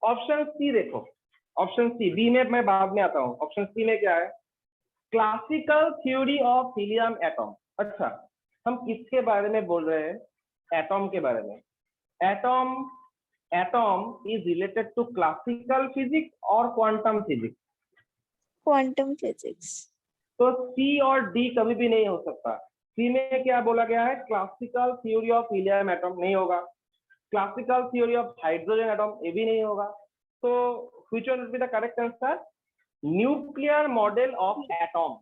ऑप्शन सी देखो, ऑप्शन सी, बी में मैं बाद में आता हूँ। ऑप्शन सी में क्या है, classical theory of helium atom. अच्छा, हम किसके बारे में बोल रहे हैं, एटॉम के बारे में। Atom is related to classical physics और क्वांटम फिजिक्स। Quantum physics. तो सी और डी कभी भी नहीं हो सकता। सी में क्या बोला गया है, classical theory of helium atom नहीं होगा। Classical theory of hydrogen atom, ये भी नहीं होगा। तो which one would be the correct answer, nuclear model of atom,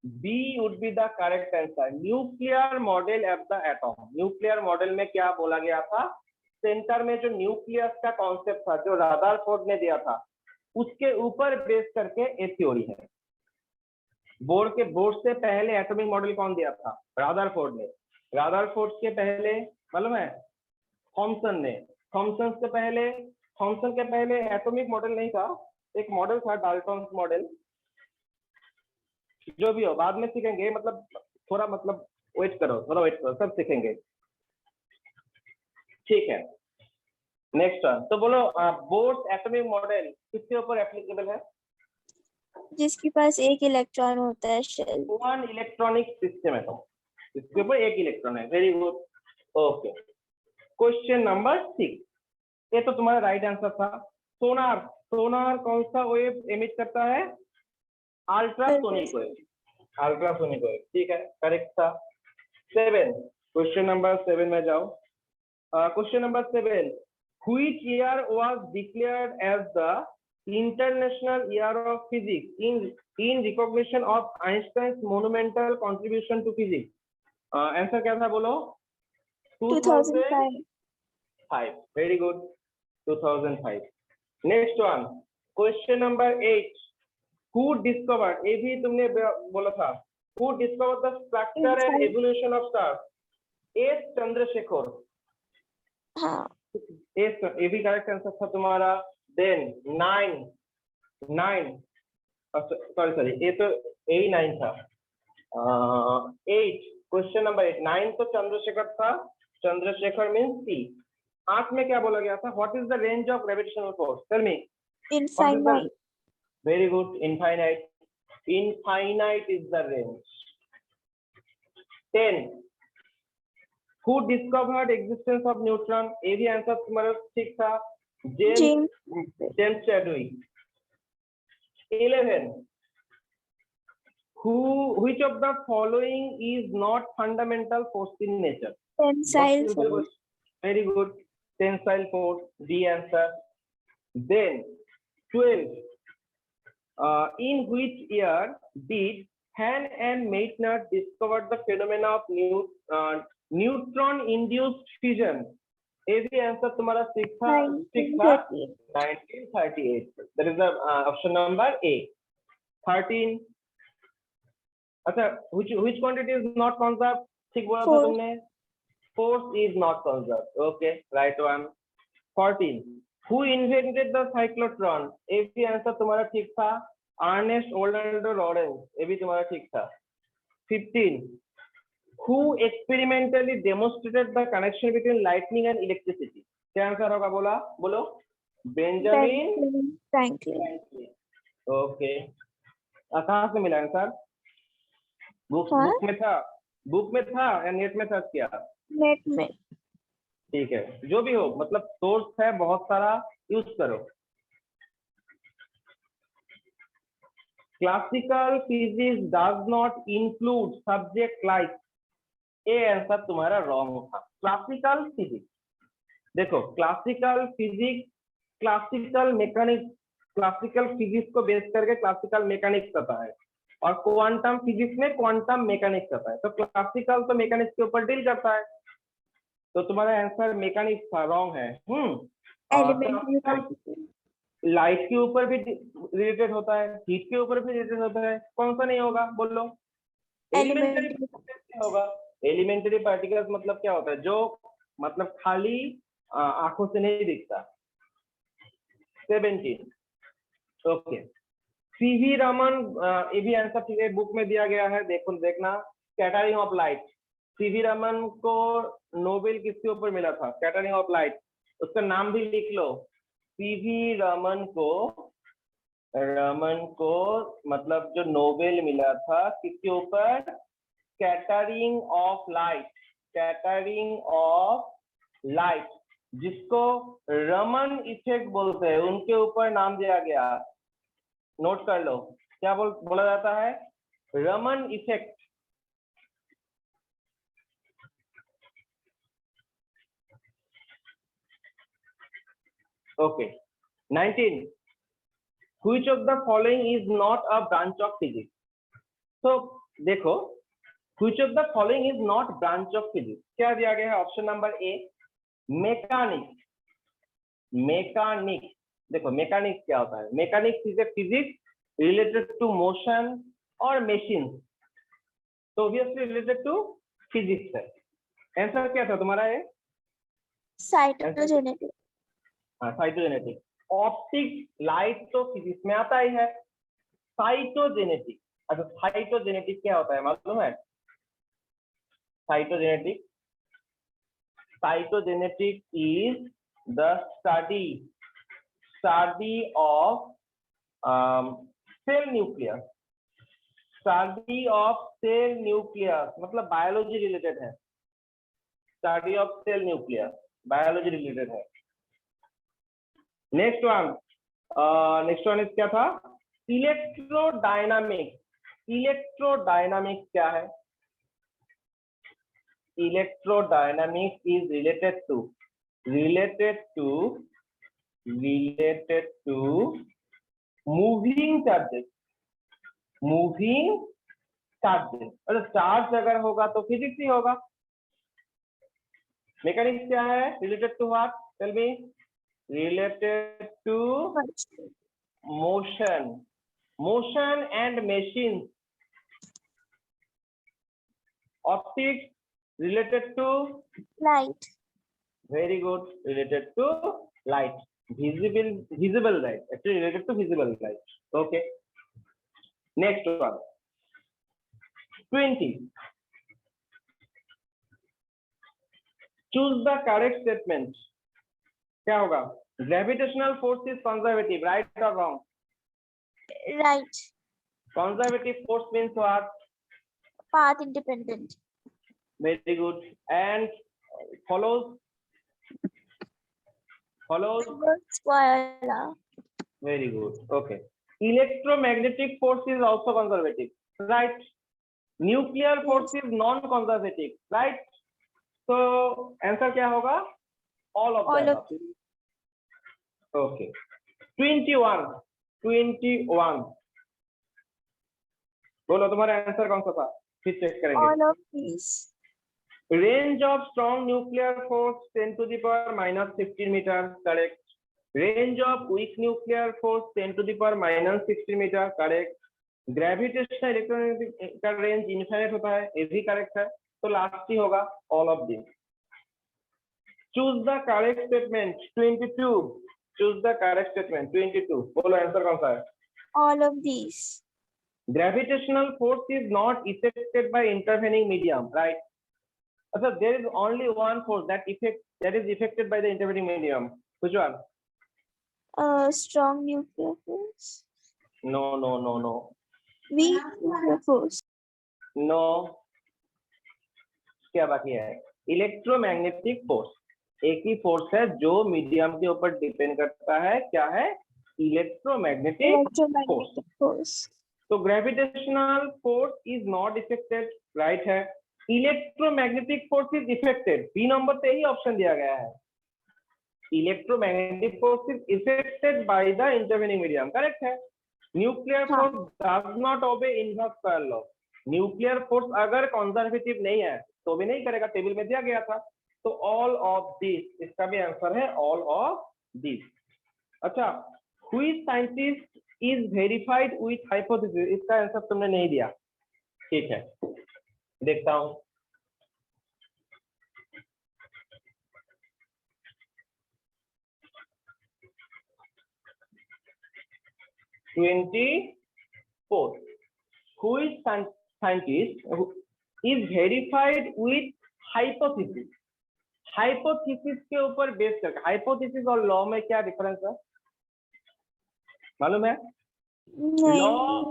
B would be the correct answer, nuclear model of the atom. Nuclear model में क्या बोला गया था, सेंटर में जो न्यूक्लियस का कॉन्सेप्ट था, जो रदरफोर्ड ने दिया था, उसके ऊपर बेस करके ये थ्योरी है। बोर से पहले एटॉमिक मॉडल कौन दिया था, रदरफोर्ड ने। रदरफोर्ड के पहले मालूम है, थॉमसन ने। थॉमसन के पहले एटॉमिक मॉडल नहीं था, एक मॉडल था डाल्टन मॉडल। जो भी हो बाद में सीखेंगे, मतलब थोड़ा मतलब वेट करो, सब सीखेंगे। ठीक है, नेक्स्ट वन। तो बोलो बोर्स एटॉमिक मॉडल किसके ऊपर एप्लीकेबल है, जिसके पास एक इलेक्ट्रॉन होता है शेल। वन इलेक्ट्रॉनिक सिस्टम है, तो इसके ऊपर एक इलेक्ट्रॉन है। Very good, okay. Question number 6, ये तो तुम्हारा राइट आंसर था। सोनार कौन सा वेव एमिट करता है, अल्ट्रासोनिक वेव, अल्ट्रासोनिक वेव। ठीक है, करेक्ट था। 7, क्वेश्चन नंबर 7 में जाओ। Question number 7, which year was declared as the International Year of Physics in recognition of Einstein's monumental contribution to physics? Answer क्या था बोलो, 2005। Very good, 2005। Next one, question number 8, who discovered, ये भी तुमने बोला था, who discovered the structure and evolution of stars? S Chandrashekhar. हाँ, ये भी करेक्ट आंसर था तुम्हारा। देन 9 सॉरी, ये तो 9 था। 8, क्वेश्चन नंबर 8, 9 तो चंद्रशेखर था, चंद्रशेखर मीन्स सी। 8 में क्या बोला गया था, what is the range of gravitational force, tell me. Infinite. Very good, infinite is the range. 10, who discovered existence of neutron? ये भी आंसर तुम्हारा ठीक था, James Chadwick. 11, which of the following is not fundamental force in nature? Tensile force. Very good, tensile force, the answer. Then 12, in which year did Han and Meitner discover the phenomena of neutron induced fusion? ये भी answer तुम्हारा ठीक था, 1938। That is the option number A। 13, अच्छा, which quantity is not conserved? ठीक बोला था तुमने, force is not conserved। Okay, right one। 14, who invented the cyclotron? ये भी आंसर तुम्हारा ठीक था, अर्नेस्ट ओर्लैंडो लॉरेंस। ये भी तुम्हारा ठीक था। 15, who experimentally demonstrated the connection between lightning and electricity? क्या आंसर होगा बोलो, बेंजामिन फ्रैंकलिन। ओके, कहाँ से मिला आंसर, बुक में था या नेट में सर्च किया? नेट में। ठीक है, जो भी हो, मतलब सोर्स है बहुत सारा, यूज करो। Classical physics does not include subject like, ये आंसर तुम्हारा रॉन्ग था। क्लासिकल फिजिक्स, देखो classical physics, classical mechanics, classical physics को बेस करके क्लासिकल मैकेनिक्स आता है, और क्वांटम फिजिक्स में क्वांटम मैकेनिक्स आता है। तो क्लासिकल तो मैकेनिक्स के ऊपर डील करता है, तो तुम्हारा आंसर मैकेनिक्स था, रॉन्ग है। लाइट के ऊपर भी रिलेटेड होता है, हीट के ऊपर भी रिलेटेड होता है, कौन सा नहीं होगा बोलो? एलिमेंटरी एलिमेंट्री क्या होगा? एलिमेंटरी पार्टिकल्स मतलब क्या होता है? जो मतलब खाली आंखों से नहीं दिखता। 17 ओके। सीवी रमन, ये भी आंसर ठीक है, बुक में दिया गया है, देखो देखना। Scattering of light, CV Raman को नोबेल किसके ऊपर मिला था? स्कैटरिंग ऑफ लाइट, उसका नाम भी लिख लो। सीवी रमन को मतलब जो नोबेल मिला था किसके ऊपर? Scattering of light, scattering of light, जिसको रमन इफेक्ट बोलते हैं, उनके ऊपर नाम दिया गया। नोट कर लो, क्या बोला जाता है? Raman effect. Okay. 19, which of the following is not a branch of physics? तो देखो, which of the following is not branch of physics? क्या दिया गया है? Option number A, mechanics. Mechanics, देखो मैकेनिक्स क्या होता है? Mechanics is a physics related to motion और मशीन, तो ऑब्वियसली रिलेटेड टू फिजिक्स है। आंसर क्या था तुम्हारा? ये साइटोजेनेटिक। हाँ, साइटोजेनेटिक। ऑप्टिक्स, लाइट तो फिजिक्स में आता ही है। साइटोजेनेटिक, अच्छा साइटोजेनेटिक क्या होता है मालूम है? Cytogenetic, cytogenetic is the study of cell nucleus, study of cell nucleus मतलब बायोलॉजी रिलेटेड है। Study of cell nucleus biology related है। नेक्स्ट वन इज क्या था? इलेक्ट्रोडायनामिक्स। इलेक्ट्रोडायनामिक्स क्या है? Electrodynamics is related to moving charges. Moving charges, अरे charge अगर होगा तो फिजिक्स ही होगा। मैकेनिक्स क्या है? Related to what? Tell me. Related to motion and machine. Optics related to light. Very good, related to light. visible light, actually related to visible light. Okay, next one, 20, choose the correct statement. क्या होगा? Gravitational force is conservative, right or wrong? Right. Conservative force means what? Path independent. Very good. And follows Square law. very good. Okay, electromagnetic force is also conservative, right? Nuclear force is non-conservative, right? So answer क्या होगा? All of them. Okay. 21 बोलो तुम्हारा answer कौन सा था? फिर check करेंगे। All of these. Range of strong nuclear force 10 to the power minus 15 meter, correct. Range of weak nuclear force 10 to the power minus 16 meter, correct. Gravitational electromagnetic का range infinite होता है, ये भी करेक्ट है। तो last ही होगा all of these. Choose the correct statement. 22. Choose the correct statement. 22. बोलो answer कौन सा है? All of these. Gravitational force is not affected by intervening medium, right? So there is only one force that is affected by the intervening medium. Which one? Strong nuclear force. No. Weak nuclear force. No. क्या बाकी है? Electromagnetic force एक ही force है जो medium के ऊपर depend करता है। क्या है? Electromagnetic force. तो gravitational force is not affected, right है। Electromagnetic force is affected, B number पे ही ऑप्शन दिया गया है। Electromagnetic force is affected by the intervening medium, correct है। Nuclear force does not obey inverse square law. Nuclear force अगर conservative नहीं है तो भी नहीं करेगा, टेबल में दिया गया था। तो ऑल ऑफ दिस, इसका भी आंसर है ऑल ऑफ दिस। अच्छा, which scientist is verified with hypothesis, इसका आंसर तुमने नहीं दिया, ठीक है। देखता हूं। (24) Who is scientist who is verified with hypothesis? Hypothesis के ऊपर बेस करके, हाइपोथेसिस और लॉ में क्या डिफरेंस है मालूम है? लॉ नहीं।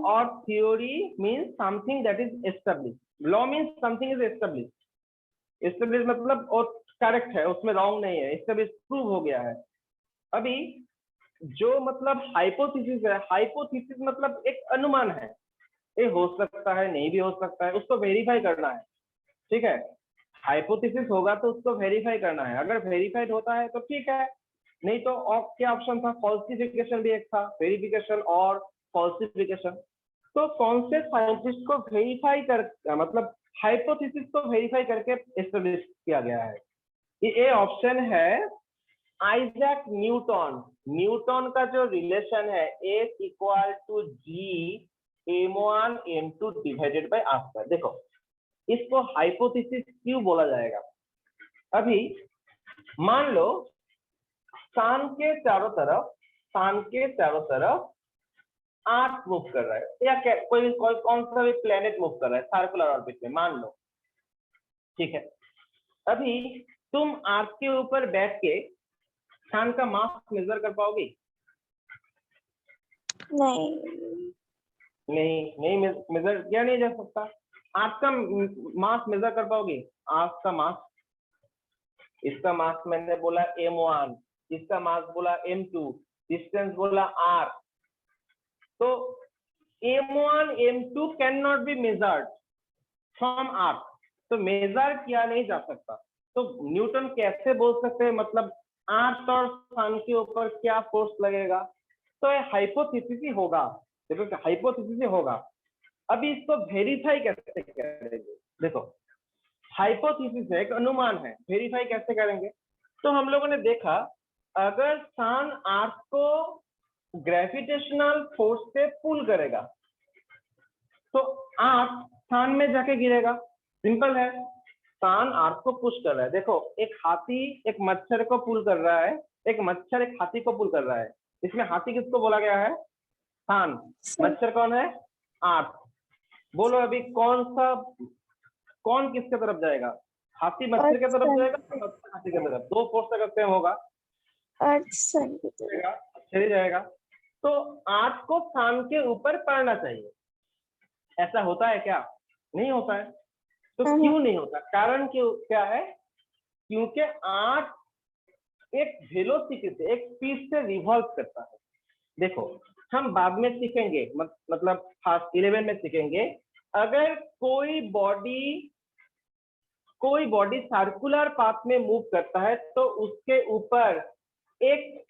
और theory means something that is establish, law means something is establish, establish मतलब और करेक्ट है, उसमें रॉन्ग नहीं है, एस्टेब्लिश प्रूव हो गया है। अभी जो मतलब हाइपोथेसिस है, हाइपोथेसिस मतलब एक अनुमान है, ये हो सकता है नहीं भी हो सकता है, उसको वेरीफाई करना है, ठीक है। हाइपोथेसिस होगा तो उसको वेरीफाई करना है, अगर वेरीफाइड होता है तो ठीक है, नहीं तो और क्या ऑप्शन था? फॉल्सिफिकेशन भी एक था, वेरिफिकेशन और फॉल्सिफिकेशन। तो कौन से साइंटिस्ट को वेरीफाई कर मतलब हाइपोथेसिस को वेरीफाई करके एस्टेब्लिश किया गया है? ये ऑप्शन है आइजैक न्यूटन। न्यूटन का जो रिलेशन है F equal to G m1 m2 divided by r square. देखो इसको हाइपोथेसिस क्यों बोला जाएगा? अभी मान लो सन के चारों तरफ अर्थ मूव कर रहा है, या कोई कौन सा भी प्लेनेट मूव कर रहा है सर्कुलर ऑर्बिट में, मान लो, ठीक है। अभी तुम अर्थ के ऊपर बैठ के सन का मास मेजर कर पाओगे? नहीं मेजर किया नहीं जा सकता। अर्थ का मास मेजर कर पाओगे? अर्थ का मास, इसका मास मैंने बोला m1, इसका मास बोला m2, डिस्टेंस बोला r। तो m1 m2 can not be measured from Earth, तो मेजर किया नहीं जा सकता। तो न्यूटन कैसे बोल सकते हैं मतलब अर्थ और सन के ऊपर क्या फोर्स लगेगा? तो ये हाइपोथेसिस ही होगा, देखो हाइपोथेसिस ही होगा। अभी इसको वेरीफाई कैसे करेंगे? देखो हाइपोथेसिस है, एक अनुमान है, वेरीफाई कैसे करेंगे? तो हम लोगों ने देखा अगर सन अर्थ को ग्रेविटेशनल फोर्स से पुल करेगा तो अर्थ सन में जाके गिरेगा, सिंपल है। सन अर्थ को पुश कर रहा है, देखो एक हाथी एक मच्छर को पुल कर रहा है, एक मच्छर एक हाथी को पुल कर रहा है, इसमें हाथी किसको बोला गया है? सन। मच्छर कौन है? अर्थ। बोलो अभी कौन किसके तरफ जाएगा? हाथी मच्छर के तरफ जाएगा या मच्छर हाथी के तरफ? दो फोर्स अगर सेम होगा अर्थ सन की तरफ चले जाएगा। तो अर्थ को सन के ऊपर पड़ना चाहिए, ऐसा होता है क्या? नहीं होता है। तो क्यों नहीं होता? कारण क्या है? क्योंकि अर्थ एक वेलोसिटी से, एक स्पीड से रिवॉल्व करता है। देखो हम बाद में सीखेंगे, मतलब क्लास 11 में सीखेंगे, अगर कोई बॉडी सर्कुलर पाथ में मूव करता है तो उसके ऊपर एक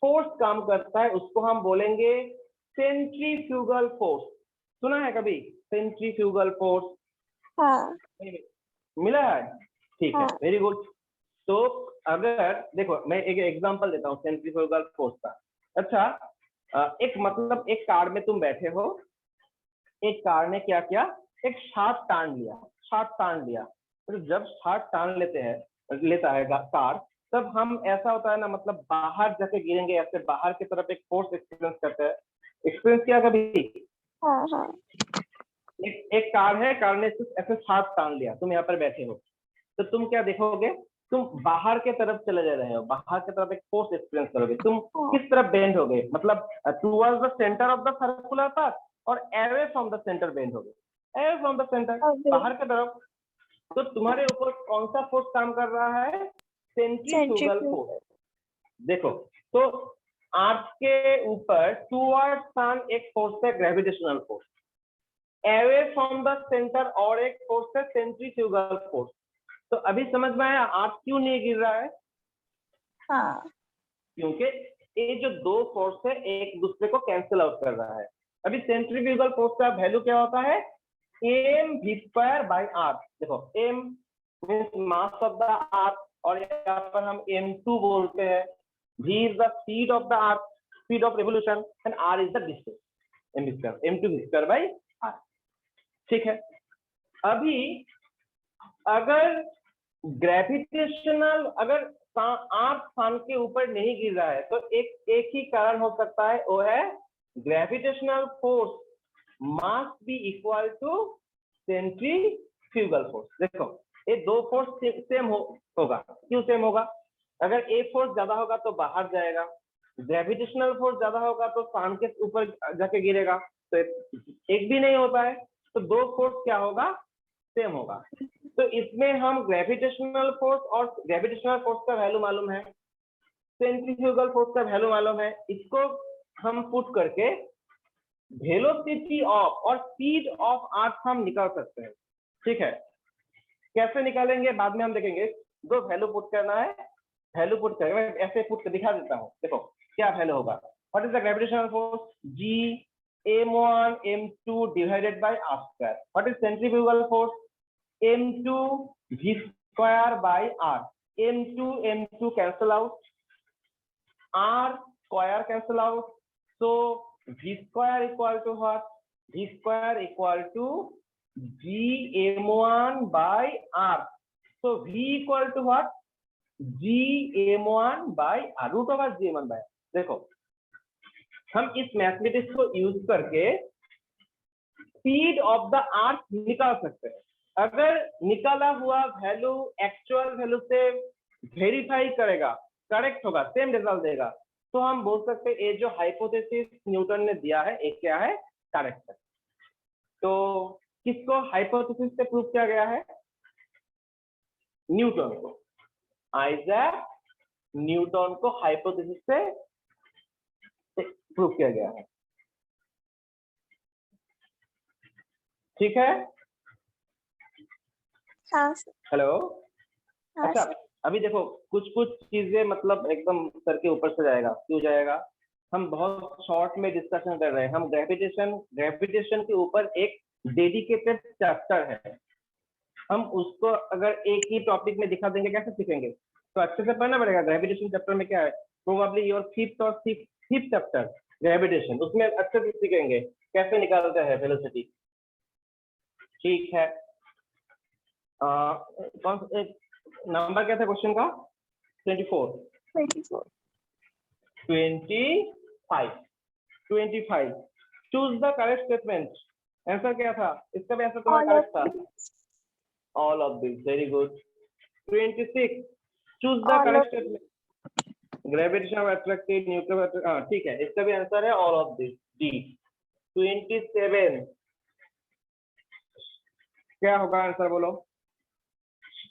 फोर्स काम करता है, उसको हम बोलेंगे सेंट्रीफ्यूगल फोर्स। सुना है कभी सेंट्रीफ्यूगल फोर्स? हाँ मिला है, ठीक है, हाँ। Very good. तो अगर देखो मैं एक एग्जांपल देता हूँ सेंट्रीफ्यूगल फोर्स का। अच्छा एक कार में तुम बैठे हो, एक कार ने क्या किया? एक शाफ्ट तान लिया। तो जब शाफ्ट तान लेता है कार, तब हम ऐसा होता है ना, मतलब बाहर जाके गिरेंगे, ऐसे बाहर की तरफ एक फोर्स एक्सपीरियंस करते हैं। एक्सपीरियंस किया कभी? हाँ। एक कार है, कार ने ऐसे शाफ्ट तान लिया, तुम यहाँ पर बैठे हो, तो तुम क्या देखोगे? तुम बाहर के तरफ चले जा रहे हो, बाहर की तरफ एक फोर्स एक्सपीरियंस करोगे। तुम किस तरफ बेंड होगे? मतलब towards the centre of the circular path और away from the centre bend होगे, अवे फ्रॉम द सेंटर, बाहर की तरफ। तो तुम्हारे ऊपर कौन सा फोर्स काम कर रहा है? Centrifugal force. देखो तो अर्थ के ऊपर टुवर्ड्स सन एक फोर्स है gravitational force, away from the centre और एक फोर्स है सेंट्रीफ्यूगल फोर्स। तो अभी समझ में आया अर्थ क्यों नहीं गिर रहा है? हाँ। क्योंकि ये जो दो फोर्स है एक दूसरे को कैंसिल आउट कर रहा है। अभी सेंट्रीफ्यूगल फोर्स का वैल्यू क्या होता है? mv²/r। देखो m means mass of the earth, और यहाँ पर हम m2 बोलते हैं। v is the speed of the earth, speed of revolution, and r is the distance, m2v²/r। ठीक है, अभी अगर ग्रेविटेशनल अगर आर्क स्थान के ऊपर नहीं गिर रहा है तो एक ही कारण हो सकता है, वो है gravitational force must be equal to centrifugal force. देखो ये दो फोर्स सेम होगा। क्यों सेम होगा? अगर एक फोर्स ज्यादा होगा तो बाहर जाएगा, ग्रेविटेशनल फोर्स ज्यादा होगा तो स्थान के ऊपर जाके गिरेगा, तो एक भी नहीं होता है, तो दो फोर्स क्या होगा? सेम होगा। तो इसमें हम ग्रेविटेशनल फोर्स और ग्रेविटेशनल फोर्स का वैल्यू मालूम है, सेंट्रीफ्यूगल फोर्स का वैल्यू मालूम है, इसको हम पुट करके वेलोसिटी ऑफ और स्पीड ऑफ अर्थ हम निकाल सकते हैं। ठीक है, कैसे निकालेंगे बाद में हम देखेंगे। दो वैल्यू पुट करना है, वैल्यू पुट करेंगे, मैं ऐसे पुट कर दिखा देता हूँ। देखो क्या वैल्यू होगा। What is the gravitational force? G m1 m2 divided by r square. What is centrifugal force? m2 v square by r। m2 cancel out, r square cancel out, so v square equal to what? V square equal to G m1 by r. So v equal to what? G m1 by r, root over G m1 by r। देखो हम इस mathematics को use करके speed of the earth निकाल सकते हैं। अगर निकाला हुआ वैल्यू एक्चुअल वैल्यू से वेरीफाई करेगा, करेक्ट होगा, सेम रिजल्ट देगा, तो हम बोल सकते हैं ये जो हाइपोथेसिस न्यूटन ने दिया है ये क्या है? करेक्ट है। तो किसको हाइपोथेसिस से प्रूव किया गया है? न्यूटन को, आइजैक न्यूटन को हाइपोथेसिस से प्रूव किया गया है। ठीक है? हाँ हेलो। हाँ अच्छा सर। अभी देखो कुछ चीजें मतलब एकदम सर के ऊपर से जाएगा। क्यों जाएगा? हम बहुत शॉर्ट में डिस्कशन कर रहे हैं। हम ग्रेविटेशन के ऊपर एक डेडिकेटेड चैप्टर है, हम उसको अगर एक ही टॉपिक में दिखा देंगे कैसे सीखेंगे? तो अच्छे से पढ़ना पड़ेगा। ग्रेविटेशन चैप्टर में क्या है, प्रोबेबली योर फिफ्थ और सिक्स्थ चैप्टर ग्रेविटेशन, उसमें अच्छे से सीखेंगे कैसे निकालते हैं वेलोसिटी। ठीक है, कौन नंबर क्या था क्वेश्चन का? 24 25 choose the correct statement. Answer क्या था इसका? भी आंसर तुम्हारा करेक्ट था, all of this. Very good. 26 choose the correct statement. Gravitation attracted nuclear, हाँ ठीक है, इसका भी आंसर है ऑल ऑफ दिस, डी। 27 क्या होगा आंसर बोलो?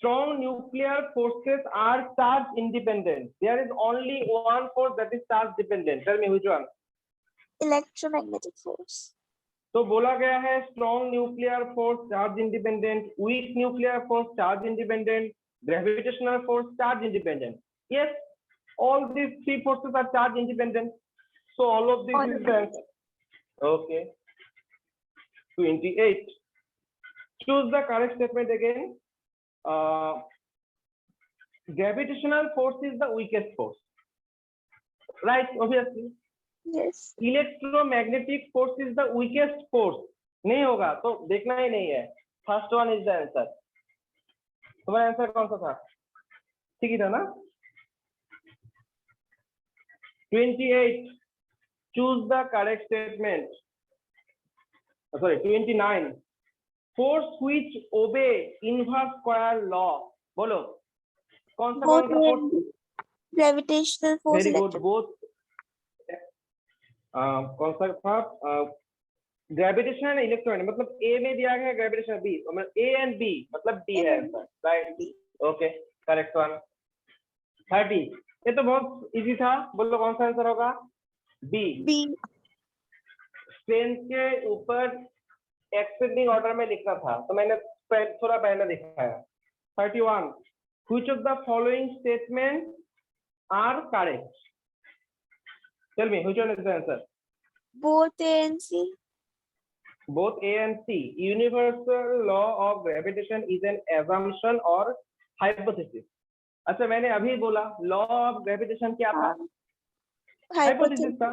Strong nuclear forces are charge independent. There is only one force that is charge dependent. Tell me which one? Electromagnetic force. तो बोला गया है strong nuclear force charge independent, weak nuclear force charge independent, gravitational force charge independent. Yes, all these three forces are charge independent. So all of this is the answer. Okay. 28. Choose the correct statement again. Gravitational force is the weakest force, right? Obviously. Yes. Electromagnetic force is the weakest force. नहीं होगा तो देखना ही नहीं है। First one is the answer. तुम्हारा answer कौन सा था? ठीक ही था ना? 28 choose the correct statement. Sorry, 29 force which obey inverse square law. बोलो कौन सा force? Gravitational force. Very good, both. कौन सा था? ग्रेविटेशन इलेक्ट्रोमैग्नेटिक, मतलब ए में दिया गया है ग्रेविटेशन, बी मतलब ए एंड बी मतलब डी है answer, right? Okay, correct one. 30 ये तो बहुत इजी था, बोलो कौन सा आंसर होगा? बी। स्ट्रेंथ के ऊपर एक्सेंडिंग ऑर्डर में लिखना था तो मैंने थोड़ा पहले दिखाया। 31 which of the following statements are correct? Tell me which one is the answer? Both A and C. Both A and C. Universal law of gravitation is an assumption or hypothesis. अच्छा मैंने अभी बोला law of gravitation क्या था? Hypothesis था।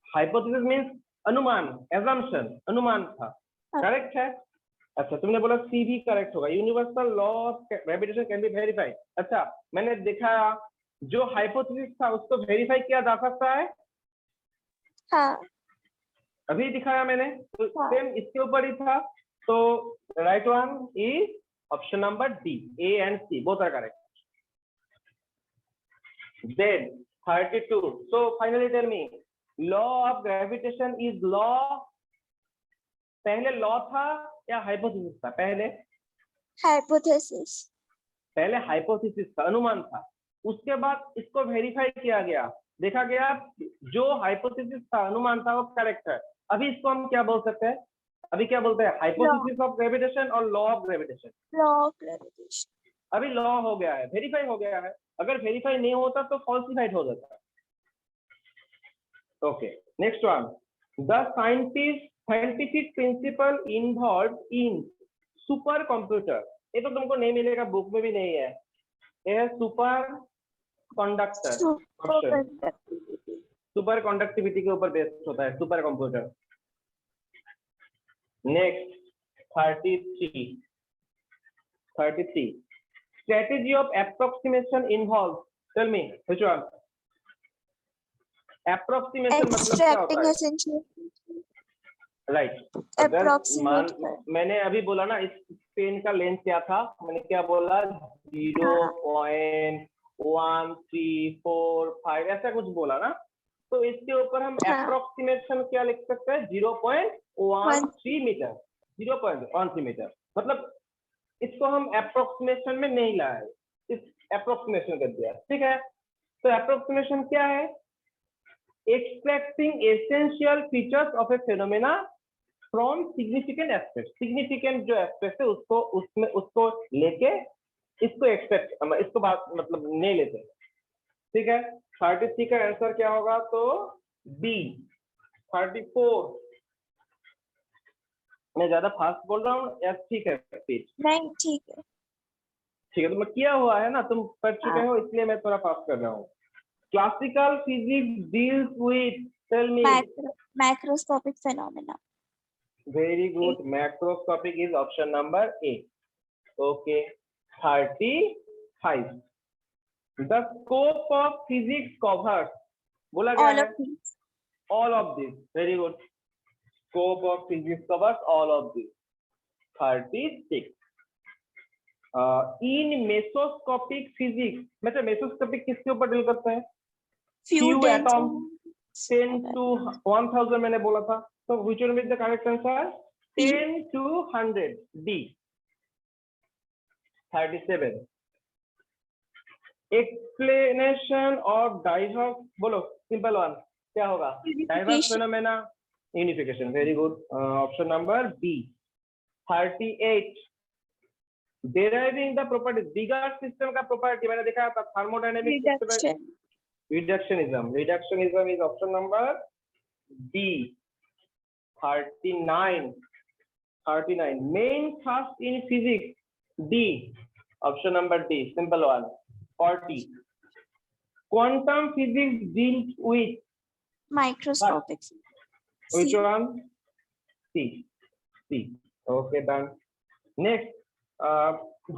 Hypothesis means अनुमान, assumption अनुमान था, करेक्ट है? अच्छा तुमने बोला सी भी करेक्ट होगा, universal law of gravitation can be verified. अच्छा मैंने दिखाया जो हाइपोथेसिस था उसको वेरीफाई किया जा सकता है, हाँ अभी दिखाया मैंने, तो हाँ सेम इसके ऊपर ही था। तो right one is option number D, A and C both are correct. Then 32, so finally tell me, law of gravitation is law, पहले लॉ था या हाइपोथेसिस था? हाइपोथेसिस। पहले हाइपोथेसिस था, अनुमान था, उसके बाद इसको वेरीफाई किया गया, देखा गया जो हाइपोथेसिस था, अनुमान था, वो करेक्ट है। अभी इसको हम क्या बोल सकते हैं? अभी क्या बोलते हैं? हाइपोथेसिस ऑफ ग्रेविटेशन और law of gravitation. Law of gravitation. अभी लॉ हो गया है, वेरीफाई हो गया है, अगर वेरीफाई नहीं होता तो फॉल्सिफाइड हो जाता है। Okay next one, the scientific principle involve in super computer, ये तो तुमको नहीं मिलेगा, बुक में भी नहीं है, ये है सुपर कंडक्टर। सुपर कंडक्टिविटी के ऊपर बेस्ड होता है super computer. Next 33 strategy of approximation involves, tell me which one? approximation मतलब क्या होता है? राइट, मैंने अभी बोला ना इस पेन का लेंथ क्या था, मैंने क्या बोला 0.1345 ऐसा कुछ बोला ना, तो इसके ऊपर हम अप्रोक्सीमेशन क्या लिख सकते हैं? 0.13 मीटर, 0.13 मीटर, मतलब इसको हम अप्रोक्सीमेशन में नहीं लाए, इस अप्रोक्सीमेशन कर दिया, ठीक है। तो अप्रोक्सीमेशन क्या है? Extracting essential features of A phenomena from significant aspect, significant जो एस्पेक्ट है उसको लेके इसको एक्सपेक्ट, इसको बात मतलब नहीं लेते, ठीक है। 33 का आंसर क्या होगा? तो बी। 34, मैं ज्यादा फास्ट बोल रहा हूँ या ठीक है? नहीं ठीक है, ठीक है, तो मैं किया हुआ है ना, तुम कर चुके हो इसलिए मैं थोड़ा फास्ट कर रहा हूँ। Classical physics deals with, tell me. Macroscopic phenomena. Very good, macroscopic is option number A. Okay 35, the scope of physics covers, बोला गया है all of this, very good, scope of physics covers all of this. 36, in mesoscopic physics, मतलब mesoscopic किसके ऊपर deal करते हैं? Few atom 10 to 1000 मैंने बोला था, तो which one is the correct answer? 10 to 100, D। 37, explanation of diverse, बोलो सिंपल वन, क्या होगा? Diverse phenomena, unification, very good, option number B. 38, deriving the properties, bigger system का प्रॉपर्टी मैंने दिखाया था, thermodynamic system, reductionism is option number D. 39, main thrust in physics, D, option number D, simple one. 40, quantum physics deals with microscopic, which one? C, okay done। Next,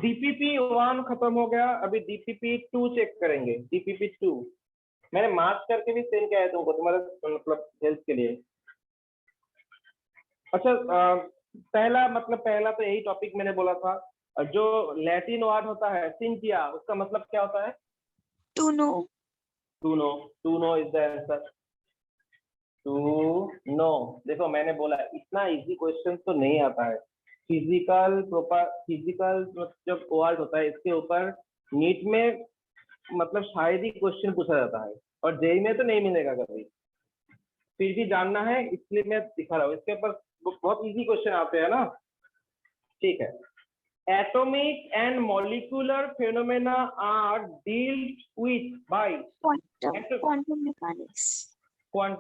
DPP1 खत्म हो गया, अभी DPP2 check करेंगे। DPP2 मैंने mark करके भी send किया है तुमको, तुम्हारे मतलब हेल्प के लिए। अच्छा पहला तो यही टॉपिक मैंने बोला था, जो लैटिन वर्ड होता है सिंथिया, उसका मतलब क्या होता है? To know is the answer, to know. देखो मैंने बोला इतना इजी क्वेश्चन तो नहीं आता है, फिजिकल जब वर्ड होता है इसके ऊपर नीट में मतलब शायद ही क्वेश्चन पूछा जाता है, और जेई में तो नहीं मिलेगा कभी, फिर भी जानना है इसलिए मैं दिखा रहा हूँ, इसके ऊपर बहुत इजी क्वेश्चन आते हैं ना, ठीक है। Atomic and molecular phenomena are dealt with by quantum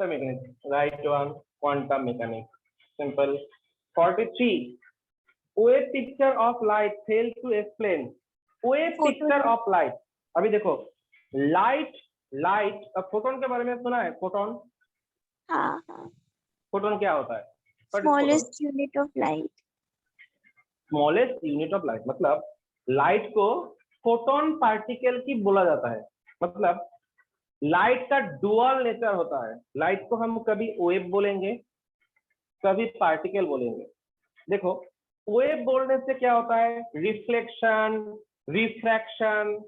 mechanics, right one, quantum mechanics, simple. 43, wave picture of light fail to explain, wave picture of light, अभी देखो लाइट, फोटोन के बारे में सुना है? फोटोन, हाँ, फोटोन क्या होता है? Smallest unit of light, smallest unit of light, मतलब लाइट को फोटोन पार्टिकल की बोला जाता है। मतलब लाइट का डुअल नेचर होता है। लाइट को हम कभी वेव बोलेंगे, कभी पार्टिकल बोलेंगे। देखो, वेव बोलने से क्या होता है, रिफ्लेक्शन, रिफ्रैक्शन,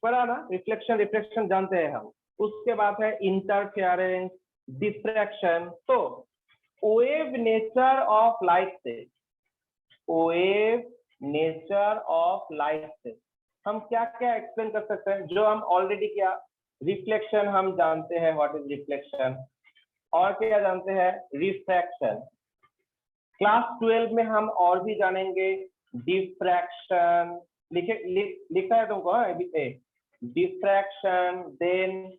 पढ़ा ना, रिफ्लेक्शन रिफ्रैक्शन जानते हैं हम। उसके बाद है इंटरफेरेंस, डिफ्रैक्शन। तो वेव नेचर ऑफ लाइट से, वेव नेचर ऑफ लाइट से हम क्या क्या एक्सप्लेन कर सकते हैं, जो हम ऑलरेडी किया। रिफ्लेक्शन हम जानते हैं, व्हाट इज रिफ्लेक्शन, और क्या जानते हैं, रिफ्रैक्शन। क्लास 12 में हम और भी जानेंगे, डिफ्रैक्शन। लिखा है तुमको, diffraction, then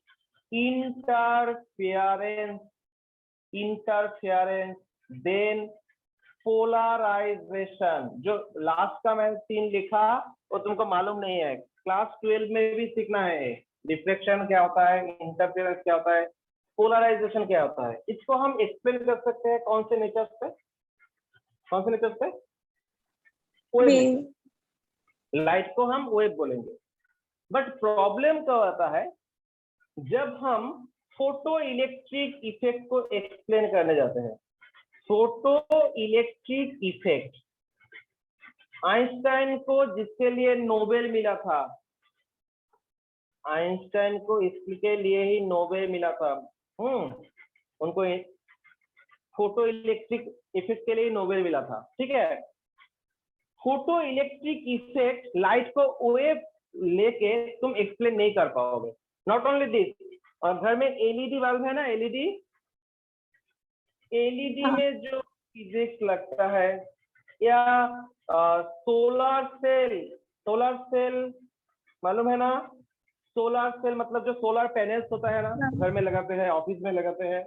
interference, interference, then polarization. जो लास्ट का मैं 3 लिखा वो तुमको मालूम नहीं है, क्लास 12 में भी सीखना है। डिफ्रैक्शन क्या होता है, इंटरफेरेंस क्या होता है, पोलराइजेशन क्या होता है। इसको हम एक्सप्लेन कर सकते हैं कौन से नेचर पे, कौन से नेचर पे, वेव। लाइट को हम वेव बोलेंगे। बट प्रॉब्लम क्या होता है, जब हम फोटो इलेक्ट्रिक इफेक्ट को एक्सप्लेन करने जाते हैं। फोटो इलेक्ट्रिक इफेक्ट, आइंस्टाइन को जिसके लिए नोबेल मिला था, आइंस्टाइन को इसके लिए ही नोबेल मिला था। उनको फोटो इलेक्ट्रिक इफेक्ट के लिए नोबेल मिला था, ठीक है। फोटो इलेक्ट्रिक इफेक्ट लाइट को वेव लेके तुम एक्सप्लेन नहीं कर पाओगे। नॉट ओनली दिस, और घर में एलईडी बल्ब है ना, एलईडी, एलईडी में जो फिजिक्स लगता है, या सोलर सेल, सोलर सेल मालूम है ना, सोलर सेल मतलब जो सोलर पैनल्स होता है ना, घर में लगाते हैं, ऑफिस में लगाते हैं।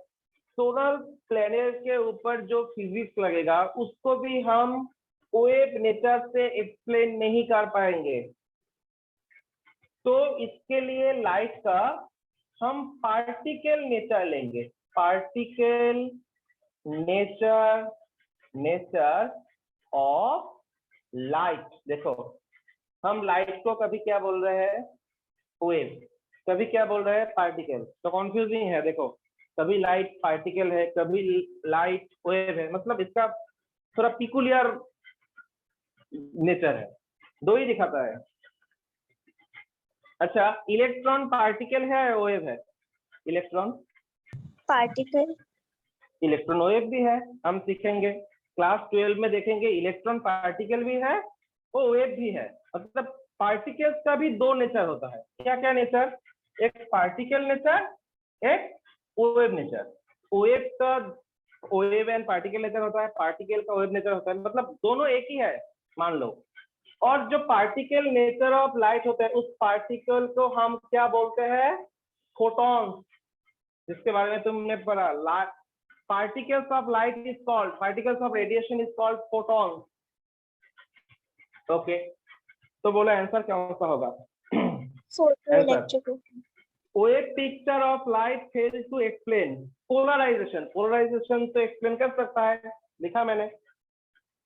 सोलर पैनल के ऊपर जो फिजिक्स लगेगा उसको भी हम वेव नेचर से एक्सप्लेन नहीं कर पाएंगे। तो इसके लिए लाइट का हम पार्टिकल नेचर लेंगे, particle nature, nature of light. देखो, हम लाइट को कभी क्या बोल रहे हैं, वेव, कभी क्या बोल रहे हैं, पार्टिकल। तो कॉन्फ्यूजिंग है। देखो, कभी लाइट पार्टिकल है, कभी लाइट वेव है, मतलब इसका थोड़ा पिकुलियर नेचर है, दो ही दिखाता है। अच्छा, इलेक्ट्रॉन पार्टिकल है या वेव है, इलेक्ट्रॉन पार्टिकल, इलेक्ट्रॉन वेव भी है, हम सीखेंगे क्लास 12 में देखेंगे। इलेक्ट्रॉन पार्टिकल भी है वो वेव भी है। मतलब पार्टिकल्स का भी दो नेचर होता है। क्या क्या नेचर, एक पार्टिकल नेचर, एक वेव नेचर। वेव का वेव एंड पार्टिकल नेचर होता है, पार्टिकल का वेव नेचर होता है, मतलब दोनों एक ही है मान लो। और जो पार्टिकल नेचर ऑफ लाइट होता है, उस पार्टिकल को हम क्या बोलते हैं, फोटॉन्स, जिसके बारे में तुमने पढ़ा। Particles of light is called, particles of radiation is called photons. Okay, तो बोलो आंसर कौन सा होगा, photoelectric. Wave picture of light fail to explain polarization. Polarization तो एक्सप्लेन कर सकता है, लिखा मैंने।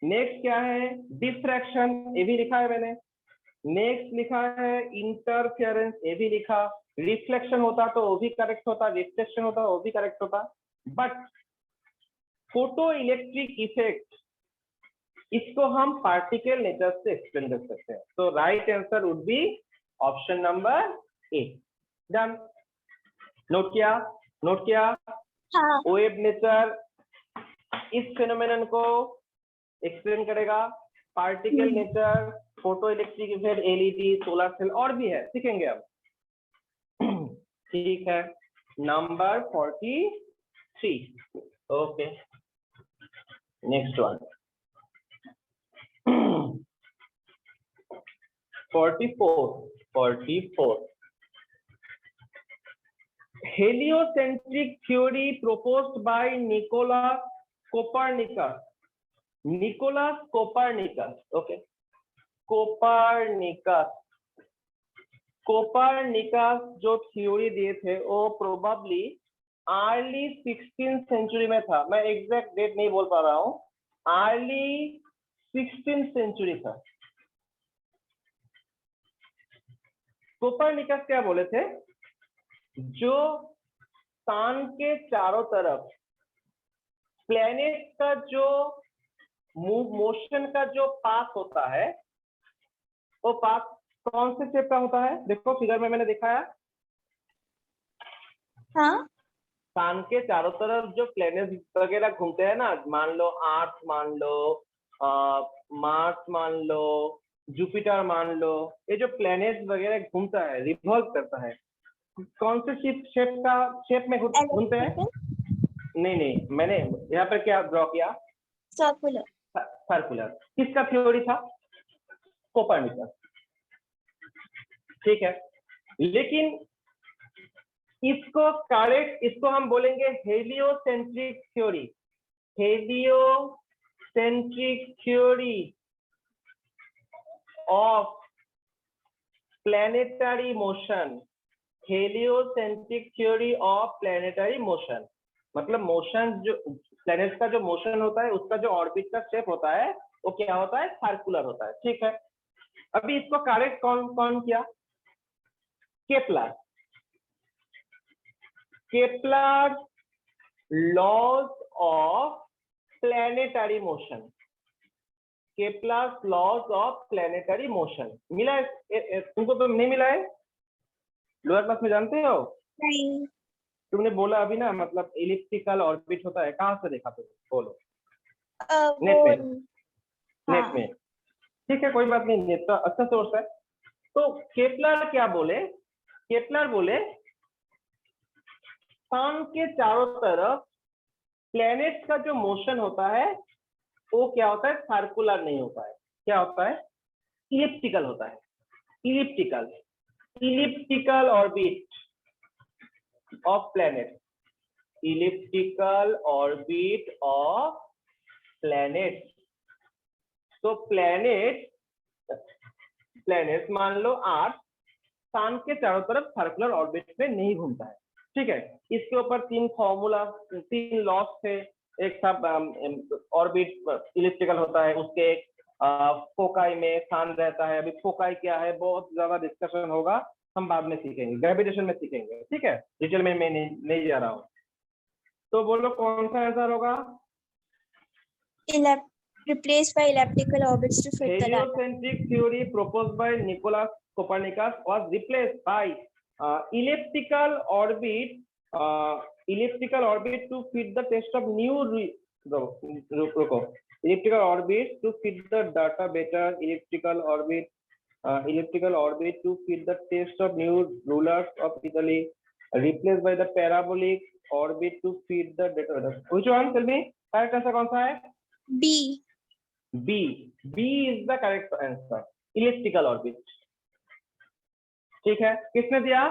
नेक्स्ट क्या है, डिफ्रैक्शन, ये भी लिखा है मैंने। नेक्स्ट लिखा है इंटरफेरेंस, ये भी लिखा। रिफ्लेक्शन होता तो वो भी करेक्ट होता, रिफ्लेक्शन होता वो भी करेक्ट होता। बट फोटो इलेक्ट्रिक इफेक्ट, इसको हम पार्टिकल नेचर से एक्सप्लेन कर सकते हैं। तो right answer would be option number A. Done, note किया, नोट किया। हाँ। वेव नेचर इस फेनोमेनन को एक्सप्लेन करेगा, particle nature, photo electric effect, LED, solar cell, और भी है, सीखेंगे अब। ठीक है, number 43। Okay, next one 44। Heliocentric theory proposed by Nicholas Copernicus. Nicholas Copernicus, okay. Copernicus जो थ्योरी दिए थे वो प्रोबेबली अर्ली 16th सेंचुरी में था। मैं एग्जैक्ट डेट नहीं बोल पा रहा हूँ। अर्ली 16th सेंचुरी था। कोपरनिकस क्या बोले थे, जो सन के चारों तरफ प्लेनेट का जो मोशन का जो पाथ होता है, वो पाथ कौन से शेप का होता है? देखो फिगर में मैंने दिखाया, हाँ सन के चारों तरफ जो प्लेनेट वगैरह घूमते हैं ना, मान लो अर्थ मान लो, मार्स मान लो, जुपिटर मान लो, ये जो प्लेनेट वगैरह घूमता है, रिवॉल्व करता है, कौन से शेप में घूमते हैं? नहीं नहीं, मैंने यहाँ पर क्या ड्रॉ किया? सर्कुलर। सर्कुलर। किसका थ्योरी था? कोपरनिकस। ठीक है, लेकिन इसको हम बोलेंगे heliocentric theory. Heliocentric theory of planetary motion. Heliocentric theory of planetary motion मतलब मोशन, जो प्लैनेट का जो मोशन होता है, उसका जो ऑर्बिट का शेप होता है, वो क्या होता है? सर्कुलर होता है। ठीक है, अभी इसको करेक्ट कौन किया? Kepler. Kepler laws of planetary motion. Kepler laws of planetary motion मिला है तुमको? तो नहीं मिला है? लोअर क्लास में जानते हो? नहीं। तुमने बोला अभी ना, मतलब इलिप्टिकल ऑर्बिट होता है, कहाँ से देखा तुम? बोलो। नेट वो में। हाँ। नेट में। ठीक है, कोई बात नहीं, नेट का अच्छा सोर्स है। तो केपलर क्या बोले? केपलर बोले सन के चारों तरफ प्लैनेट का जो मोशन होता है, वो क्या होता है? सर्कुलर नहीं होता है। क्या होता है? इलिप्टिकल होता है। Elliptical orbit of planet. Elliptical orbit of planet. तो प्लैनेट मान लो अर्थ सन के चारों तरफ सर्कुलर ऑर्बिट में नहीं घूमता है। ठीक है, इसके ऊपर 3 लॉस थे। एक सब ऑर्बिट इलिप्टिकल होता है, उसके फोकाई में सन रहता है। अभी फोकाई क्या है, बहुत ज्यादा डिस्कशन होगा, हम बाद में सीखेंगे, ग्रेविटेशन में सीखेंगे। ठीक है, डिटेल में मैं नहीं जा रहा हूँ। तो बोलो कौन सा आंसर होगा? Replaced by elliptical orbits to fit the data. Heliocentric theory proposed by Nicolas Copernicus was replaced by elliptical orbit to fit the test of new elliptical orbit to fit the data better. Elliptical orbit to fit the test of new rulers of Italy, replaced by the parabolic orbit to fit the data. Which one? Tell me. Correct answer कौन सा है? B. B is the correct answer. Elliptical orbit. ठीक है, किसने दिया?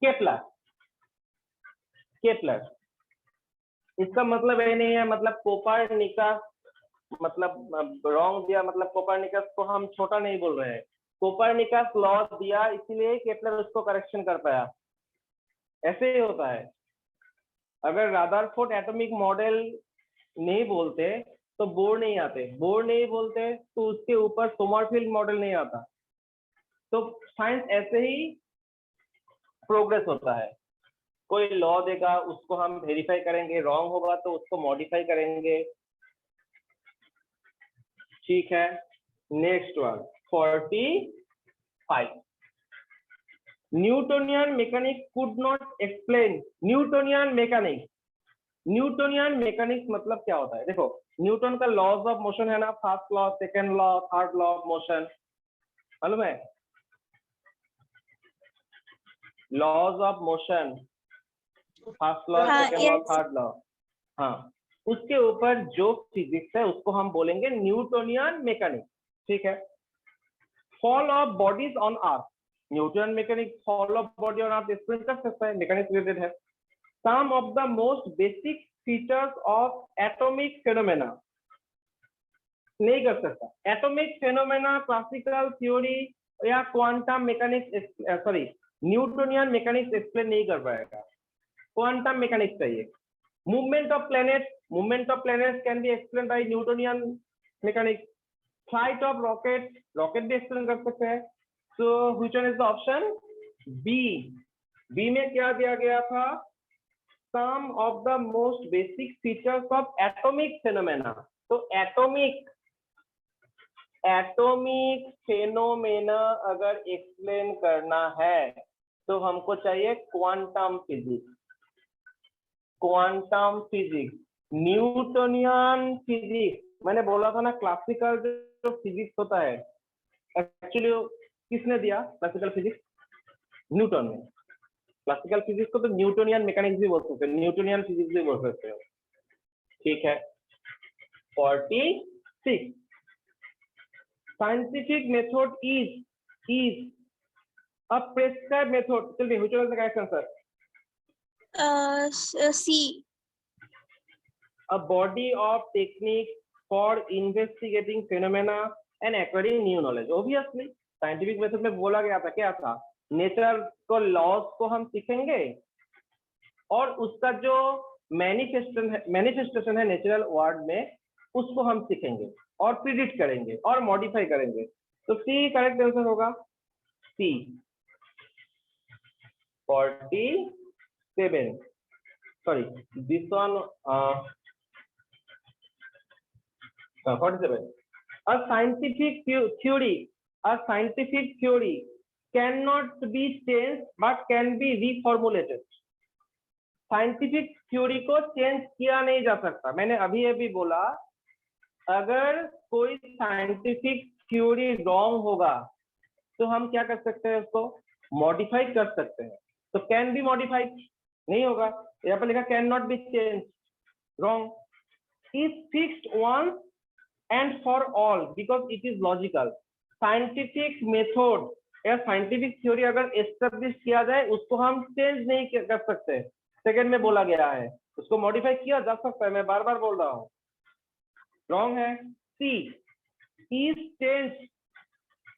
Kepler. इसका मतलब ये नहीं है मतलब कोपरनिकस मतलब रॉन्ग दिया, मतलब कोपरनिकस को हम छोटा नहीं बोल रहे हैं। कोपरनिकस लॉ दिया, इसीलिए केपलर उसको करेक्शन कर पाया। ऐसे ही होता है। अगर रदरफोर्ड एटॉमिक मॉडल नहीं बोलते तो बोर नहीं आते, बोर नहीं बोलते तो उसके ऊपर सोमरफेल्ड मॉडल नहीं आता। तो साइंस ऐसे ही प्रोग्रेस होता है। कोई लॉ देगा, उसको हम वेरीफाई करेंगे, रॉन्ग होगा तो उसको मॉडिफाई करेंगे। ठीक है, next one 45। Newtonian mechanics could not explain. Newtonian mechanics मतलब क्या होता है? देखो, न्यूटन का लॉज ऑफ मोशन है ना, first law, second law, third law of motion, मालूम है? Laws of motion, first law, second law, third law. हाँ, उसके ऊपर जो फिजिक्स है उसको हम बोलेंगे न्यूटोनियन मैकेनिक्स। ठीक है, fall of bodies on earth, Newton mechanics fall of body on earth explain कर सकता है, मैकेनिक्स रिलेटेड है। Some of the most basic features of atomic phenomena नहीं कर सकता। एटॉमिक फेनोमेना क्लासिकल थ्योरी या quantum mechanics, sorry Newtonian mechanics explain नहीं कर पाएगा। क्वांटम मैकेनिक्स चाहिए। movement of planets can be explained by Newtonian mechanics. Flight of rocket भी explain कर सकते हैं. So which one is the option? B. B में क्या दिया गया था? Some of the most basic features of atomic phenomena. तो atomic phenomena अगर explain करना है तो हमको चाहिए क्वांटम फिजिक्स, न्यूटोनियन फिजिक्स. मैंने बोला था ना क्लासिकल जो फिजिक्स होता है एक्चुअली किसने दिया क्लासिकल फिजिक्स? न्यूटन ने. क्लासिकल फिजिक्स को तो न्यूटोनियन मैकेनिक्स भी बोल सकते हो, न्यूटोनियन फिजिक्स भी बोल सकते हो. ठीक है. 46 scientific method is a prescribed method. चलिए which is the correct answer? C. A body of techniques for investigating phenomena and acquiring new knowledge. Obviously scientific method में बोला गया था क्या था? नेचर को लॉज को हम सीखेंगे और उसका जो मैनिफेस्टेशन है नेचुरल वर्ल्ड में उसको हम सीखेंगे और प्रिडिक्ट करेंगे और मॉडिफाई करेंगे. तो सी करेक्ट आंसर होगा. सी. 47 sorry this one 47. A scientific theory cannot be changed but can be reformulated. Scientific theory को चेंज किया नहीं जा सकता. मैंने अभी बोला अगर कोई साइंटिफिक थ्योरी रॉन्ग होगा तो हम क्या कर सकते हैं? उसको मॉडिफाई कर सकते हैं. तो कैन बी मॉडिफाइड नहीं होगा. यहाँ पर लिखा can not be change. Wrong. Is fixed once and for all because it is logical. Scientific method या साइंटिफिक थ्योरी अगर एस्टेब्लिश किया जाए उसको हम चेंज नहीं कर सकते. सेकंड में बोला गया है उसको मॉडिफाई किया जा सकता है. मैं बार बार बोल रहा हूँ. रॉन्ग है. C is change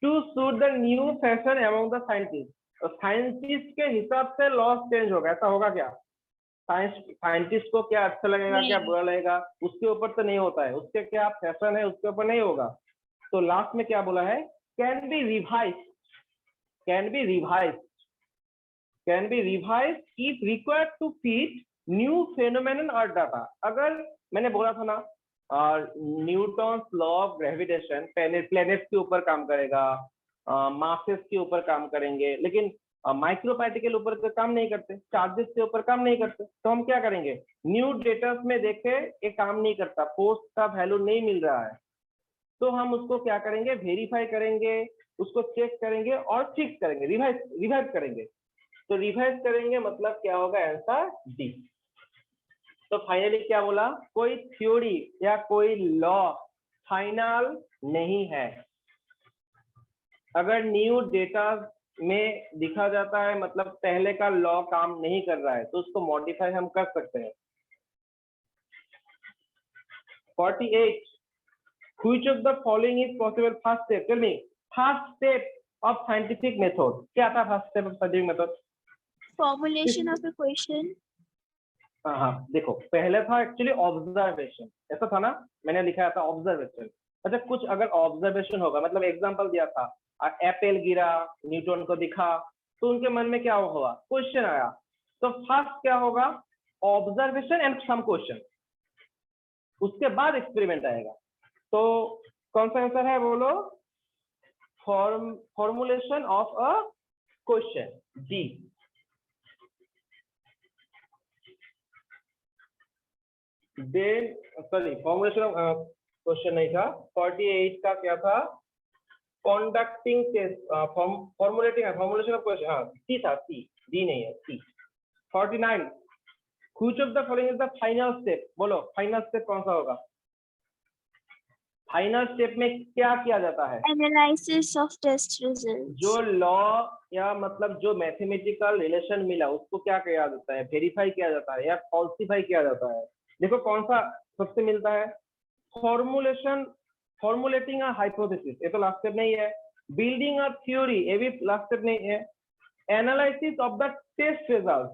to suit the new fashion among the scientist. Scientist के हिसाब से लॉस चेंज होगा. ऐसा होगा क्या? साइंटिस्ट को क्या अच्छा लगेगा क्या बुरा लगेगा उसके ऊपर तो नहीं होता है. उसके क्या फैशन है उसके ऊपर नहीं होगा. तो लास्ट में क्या बोला है? Can be revise if required to fit new phenomenon or data. अगर मैंने बोला था ना Newton's law of gravitation planets के ऊपर काम करेगा, मासेस के ऊपर काम करेंगे, लेकिन माइक्रो पार्टिकल ऊपर तो काम नहीं करते, चार्जेस के ऊपर काम नहीं करते. तो हम क्या करेंगे? न्यू डेटा में देखे ये काम नहीं करता, फोर्स का वैल्यू नहीं मिल रहा है, तो हम उसको क्या करेंगे? वेरीफाई करेंगे, उसको चेक करेंगे और फिक्स करेंगे, रिवाइज करेंगे. तो रिवाइज करेंगे मतलब क्या होगा? Answer D. तो फाइनली क्या बोला? कोई थ्योरी या कोई लॉ फाइनल नहीं है. अगर न्यू डेटा में दिखा जाता है मतलब पहले का लॉ काम नहीं कर रहा है तो उसको मॉडिफाई हम कर सकते हैं. 48 which of the following is possible? First step. Tell me first step of scientific method. क्या था first step of scientific method? Formulation of a question. हाँ देखो पहले था एक्चुअली ऑब्जर्वेशन. ऐसा था ना, मैंने लिखा था ऑब्जर्वेशन. अच्छा कुछ अगर ऑब्जर्वेशन होगा मतलब एग्जांपल दिया था एप्पल गिरा न्यूटन को दिखा तो उनके मन में क्या हुआ? क्वेश्चन आया. तो फर्स्ट क्या होगा? Observation and some question. उसके बाद एक्सपेरिमेंट आएगा. तो कौन सा आंसर है बोलो? Formulation of a question. D. Formulation of question नहीं था. 48 का क्या था? Conducting test formulation of question. हाँ सी था. सी. डी नहीं है. C. 49 which of the following is the final step? बोलो फाइनल स्टेप कौन सा होगा? फाइनल स्टेप में क्या किया जाता है? Analysis of test results. जो लॉ या मतलब जो मैथमेटिकल रिलेशन मिला उसको क्या किया जाता है? वेरीफाई किया जाता है या फॉल्सिफाई किया जाता है? देखो कौन सा सबसे मिलता है? फॉर्मुलेटिंग अ हाइपोथेसिस, ये तो लास्ट स्टेप नहीं है. बिल्डिंग अ थ्योरी, ये भी लास्ट स्टेप नहीं है. Analysis of the test result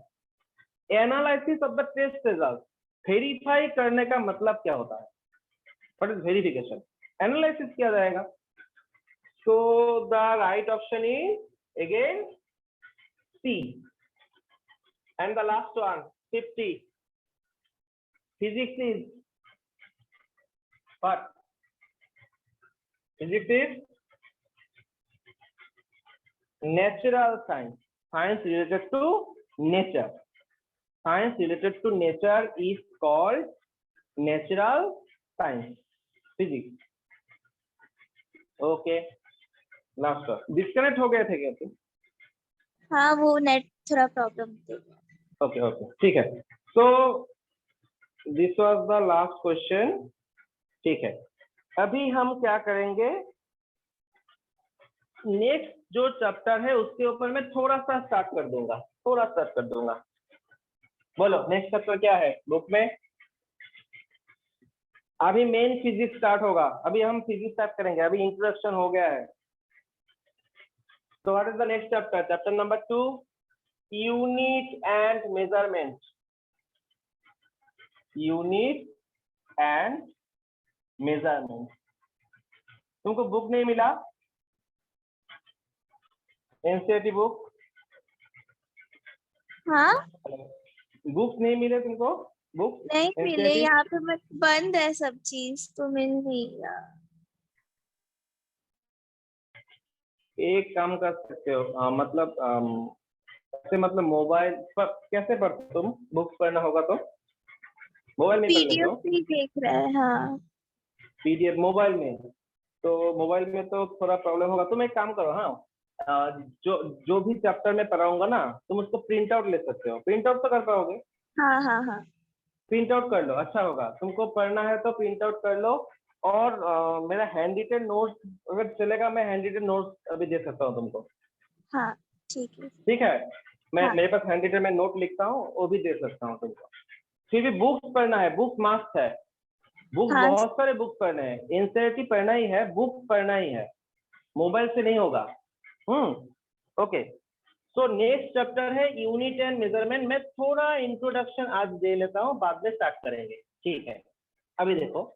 verify करने का मतलब क्या होता है? What is verification? एनालिसिस किया जाएगा। So the right option is again C. And the last one 50 physics is what? Physics is natural science. Science related to nature. Science related to nature is called natural science. Physics. Okay. Last one. Disconnect हो गए थे क्या तुम? हाँ वो net थोड़ा problem थी। Okay, okay. ठीक है. So this was the last question. ठीक है. अभी हम क्या करेंगे? नेक्स्ट जो चैप्टर है उसके ऊपर मैं थोड़ा सा स्टार्ट कर दूंगा। बोलो नेक्स्ट चैप्टर क्या है बुक में? अभी मेन फिजिक्स स्टार्ट होगा। अभी हम फिजिक्स स्टार्ट करेंगे। अभी इंट्रोडक्शन हो गया है। तो what is the next chapter? Chapter number 2, unit and measurement. Unit and measurement. तुमको बुक नहीं मिला? NCERT book? हाँ बुक नहीं मिले तुमको? बुक नहीं मिले, NCERT? यहाँ पे बंद है सब चीज, तो मिल नहीं रहा। एक काम कर सकते हो, मतलब ऐसे मतलब मोबाइल पर कैसे पढ़ते हो तुम? बुक्स पढ़ना होगा तो मोबाइल में पढ़ लेते हो? पीडीएफ भी देख रहा है। हाँ पीडीएफ मोबाइल में? तो मोबाइल में तो थोड़ा प्रॉब्लम होगा। तुम एक काम करो, हाँ, जो भी चैप्टर में पढ़ाऊंगा ना, तुम उसको प्रिंट आउट ले सकते हो। प्रिंट आउट तो कर पाओगे? हाँ हाँ हाँ प्रिंट आउट कर लो, अच्छा होगा। तुमको पढ़ना है तो प्रिंट आउट कर लो। और मेरा हैंड रिटन नोट्स अगर चलेगा, मैं हैंड रिटन नोट्स अभी दे सकता हूँ तुमको। हाँ ठीक है। ठीक है, हाँ। मेरे पास हैंड रिटन में नोट लिखता हूँ, वो भी दे सकता हूँ तुमको। फिर भी बुक्स पढ़ना है, बुक्स मस्ट है। बुक हाँ बहुत सारे बुक पढ़ने हैं। एनसीईआरटी पढ़ना ही है, बुक पढ़ना ही है, मोबाइल से नहीं होगा। ओके। सो नेक्स्ट चैप्टर है यूनिट एंड मेजरमेंट। मैं थोड़ा इंट्रोडक्शन आज दे लेता हूँ, बाद में स्टार्ट करेंगे। ठीक है, अभी देखो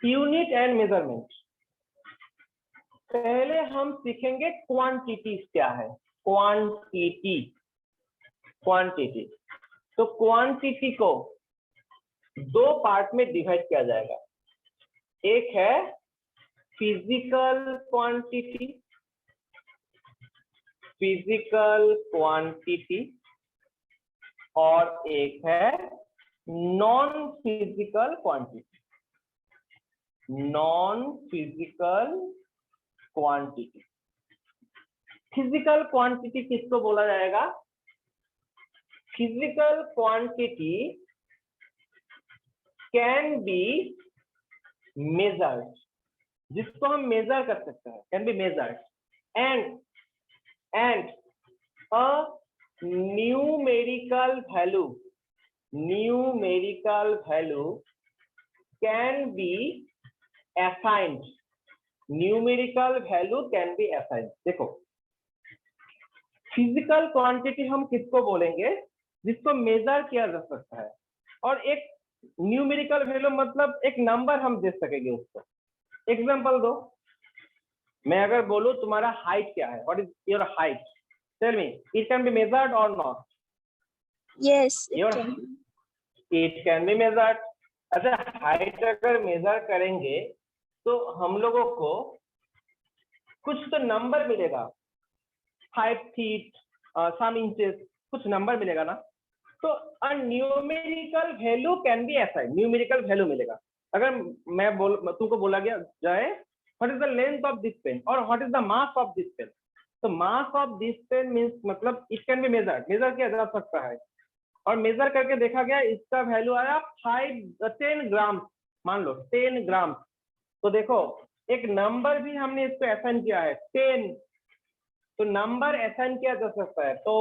यूनिट एंड मेजरमेंट। पहले हम सीखेंगे क्वांटिटी क्या है। क्वांटिटी। तो क्वांटिटी को दो पार्ट में डिवाइड किया जाएगा। एक है फिजिकल क्वांटिटी और एक है non physical quantity. Physical quantity किसको बोला जाएगा? Physical quantity can be measured, जिसको हम मेजर कर सकते हैं, can be measured, and a numerical value can be assigned. Numerical value can be assigned. देखो फिजिकल क्वांटिटी हम किसको बोलेंगे? जिसको मेजर किया जा सकता है। और एक न्यूमेरिकल वैल्यू मतलब एक नंबर हम दे सकेंगे उसको। एग्जांपल दो, मैं अगर बोलूं तुम्हारा हाइट क्या है, what is your height, tell me, it can be measured or not? Yes it can be measured. अच्छा, हाइट अगर मेजर करेंगे तो हम लोगों को कुछ तो नंबर मिलेगा, 5 फीट, सम इंचेस, कुछ नंबर मिलेगा ना। तो numerical value can be assigned, numerical value मिलेगा। अगर मैं तुमको बोला गया जाए what is the length of this pen और what is the mass of this pen, तो mass of this pen means मतलब it can be measured, measure किया जा सकता है। और मेजर करके देखा गया, इसका वैल्यू आया 10 ग्राम, मान लो 10 ग्राम। तो देखो एक नंबर भी हमने इसको असाइन किया है 10, तो नंबर असाइन किया जा सकता है। तो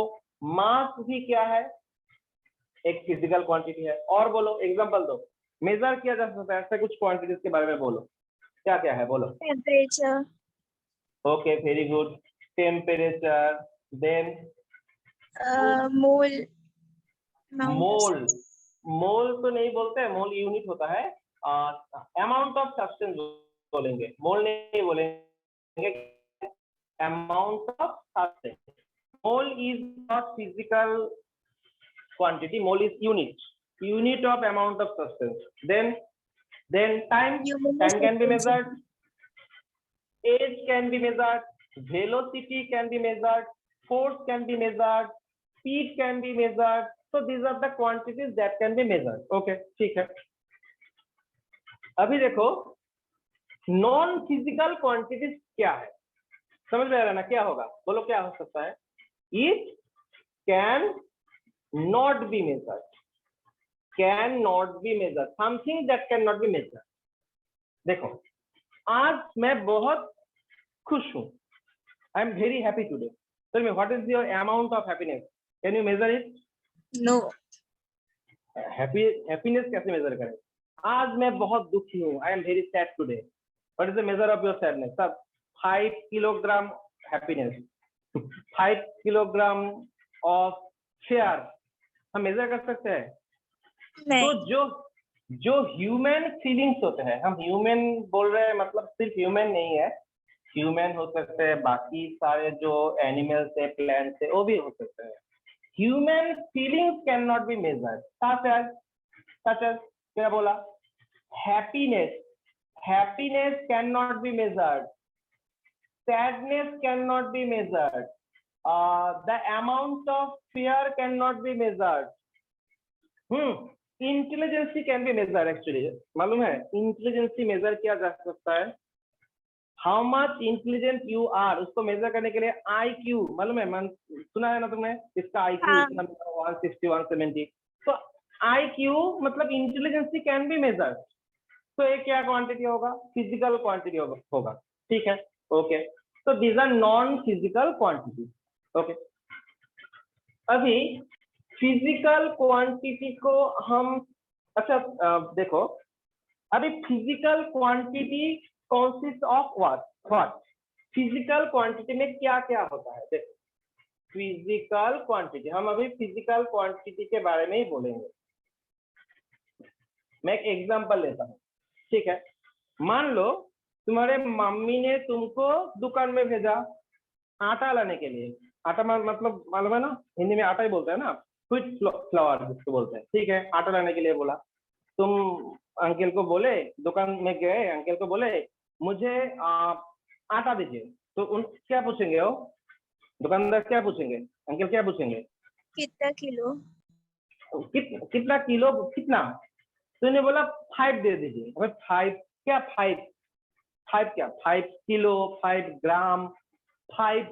मास भी क्या है? एक फिजिकल क्वांटिटी है। और बोलो, एग्जांपल दो, मेजर किया जा सकता है ऐसे कुछ क्वांटिटीज के बारे में बोलो, क्या क्या है बोलो? Temperature. Okay, very good. Temperature, then mole. Mole. Mole तो नहीं बोलते हैं, मोल यूनिट होता है। अमाउंट ऑफ सब्सटेंस बोलेंगे, मोल नहीं बोलेंगे, amount of substance. Mole is not physical quantity, mole is unit of amount of substance. Then time can be measured, age can be measured, velocity can be measured, force can be measured, speed can be measured. So these are the quantities that can be measured. Okay, ठीक है। अभी देखो non physical quantities क्या है, समझ में आ रहा है ना? क्या होगा, बोलो क्या हो सकता है? It can not be measured, cannot be measured, something that cannot be measured. देखो आज मैं बहुत खुश हूँ, I am very happy today. Tell me what is your amount of happiness? Can you measure it? No. Happiness कैसे measure करें? आज मैं बहुत दुखी हूँ, I am very sad today. What is the measure of your sadness? सब 5 kilogram happiness, 5 kilogram of fear हम major कर सकते हैं? तो जो ह्यूमन फीलिंग्स होते हैं, हम ह्यूमन बोल रहे हैं मतलब सिर्फ ह्यूमन नहीं है, ह्यूमन हो सकते हैं, बाकी सारे जो एनिमल्स है, प्लांट्स है, वो भी हो सकते हैं। Human feelings can not be measured. Such as क्या बोला? Happiness can not be measured, sadness can not be measured, the amount of fear cannot be measured. Intelligence can be measured actually. मालूम है इंटेलिजेंस मेजर किया जा सकता है। How much intelligent you are, उसको measure करने के लिए IQ मालूम है, सुना है ना तुमने? इसका IQ इतना 160 170। तो IQ मतलब इंटेलिजेंस कैन बी मेजर्ड। तो ये क्या क्वांटिटी होगा? फिजिकल क्वांटिटी होगा। ठीक है, ओके। तो these are non physical quantity. Okay, अभी फिजिकल क्वांटिटी को हम अच्छा देखो, अभी physical quantity consist of what? Physical quantity में क्या क्या होता है? देखो फिजिकल क्वांटिटी, हम अभी फिजिकल क्वांटिटी के बारे में ही बोलेंगे। मैं एक एग्जांपल लेता हूँ, ठीक है? मान लो तुम्हारे मम्मी ने तुमको दुकान में भेजा आटा लाने के लिए। आटा मतलब मालूम है ना, हिंदी में आटा ही बोलते हैं ना, व्हीट फ्लावर जिसको बोलते हैं। ठीक है, आटा लाने के लिए बोला, तुम अंकल को बोले, दुकान में गए, अंकल को बोले मुझे आटा दीजिए। तो उन क्या पूछेंगे वो दुकानदार? क्या पूछेंगे? अंकल क्या पूछेंगे? कितना किलो? कितना किलो? कितना? तो इन्हें बोला 5 दे दीजिए। 5 क्या? 5 क्या? 5 किलो, 5 ग्राम, 5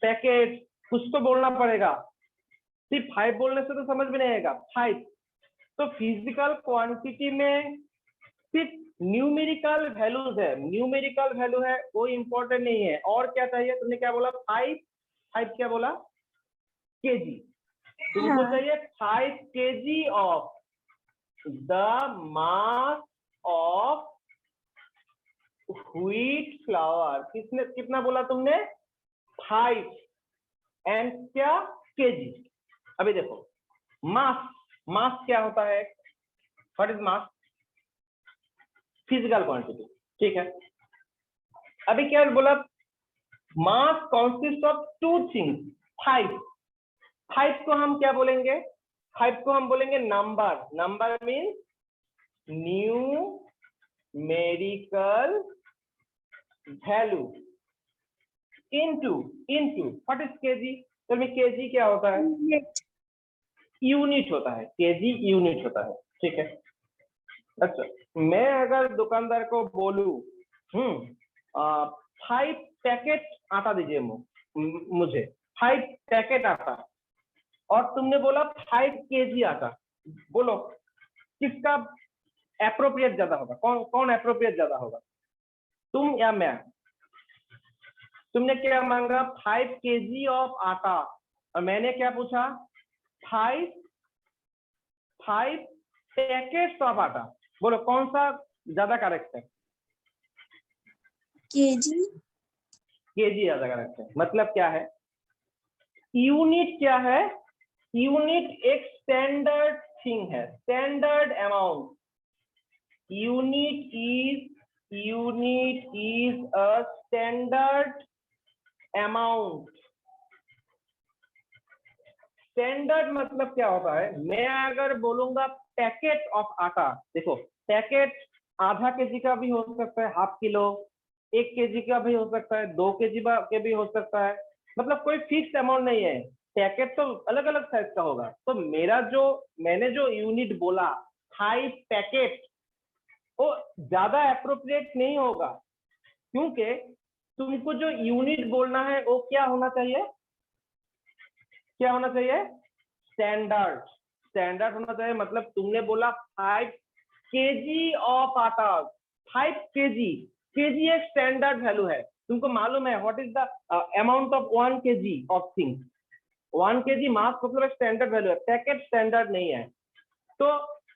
पैकेट, कुछ तो बोलना पड़ेगा। सिर्फ 5 बोलने से तो समझ में नहीं आएगा। 5 तो फिजिकल क्वांटिटी में सिर्फ न्यूमेरिकल वैल्यूज है, न्यूमेरिकल वैल्यू है, वो इंपॉर्टेंट नहीं है। और क्या चाहिए? तुमने क्या बोला? 5 क्या बोला? केजी। तुमको चाहिए 5 KG of the mass of wheat flour. कितना बोला तुमने? 5 एंड क्या? केजी। अभी देखो मास क्या होता है? What is mass? Physical quantity. ठीक है, अभी क्या बोला? मास कंसिस्ट ऑफ 2 थिंग्स। 5 को हम क्या बोलेंगे? 5 को हम बोलेंगे number means numerical value into what is KG? तो केजी क्या होता है? यूनिट होता है। केजी यूनिट होता है। ठीक है, अच्छा मैं अगर दुकानदार को बोलूं 5 पैकेट आटा दीजिए मुझे, 5 पैकेट आटा, और तुमने बोला 5 केजी आटा, बोलो किसका एप्रोप्रिएट ज्यादा होगा? कौन एप्रोप्रिएट ज्यादा होगा, तुम या मैं? तुमने क्या मांगा? 5 केजी ऑफ आटा, और मैंने क्या पूछा? 5 पैकेट्स ऑफ आटा। बोलो कौन सा ज्यादा करेक्ट है? केजी ज्यादा करेक्ट है। मतलब क्या है? यूनिट क्या है? यूनिट एक स्टैंडर्ड थिंग है, standard amount. Unit is a standard amount. Standard मतलब क्या होता है, मैं अगर बोलूंगा पैकेट ऑफ आटा, देखो पैकेट आधा केजी का भी हो सकता है, हाफ किलो, 1 केजी का भी हो सकता है, 2 केजी के भी हो सकता है, मतलब कोई फिक्स अमाउंट नहीं है। पैकेट तो अलग अलग साइज का होगा। तो मैंने जो यूनिट बोला 5 पैकेट, वो ज्यादा अप्रोप्रिएट नहीं होगा, क्योंकि तुमको जो यूनिट बोलना है वो क्या होना चाहिए, क्या होना चाहिए, स्टैंडर्ड। स्टैंडर्ड होना चाहिए। मतलब तुमने बोला 5 केजी ऑफ आटा, 5 केजी, केजी एक स्टैंडर्ड वैल्यू है। तुमको मालूम है what is the amount of 1 KG of thing. 1 KG mass मतलब एक स्टैंडर्ड वैल्यू है, पैकेट स्टैंडर्ड नहीं है। तो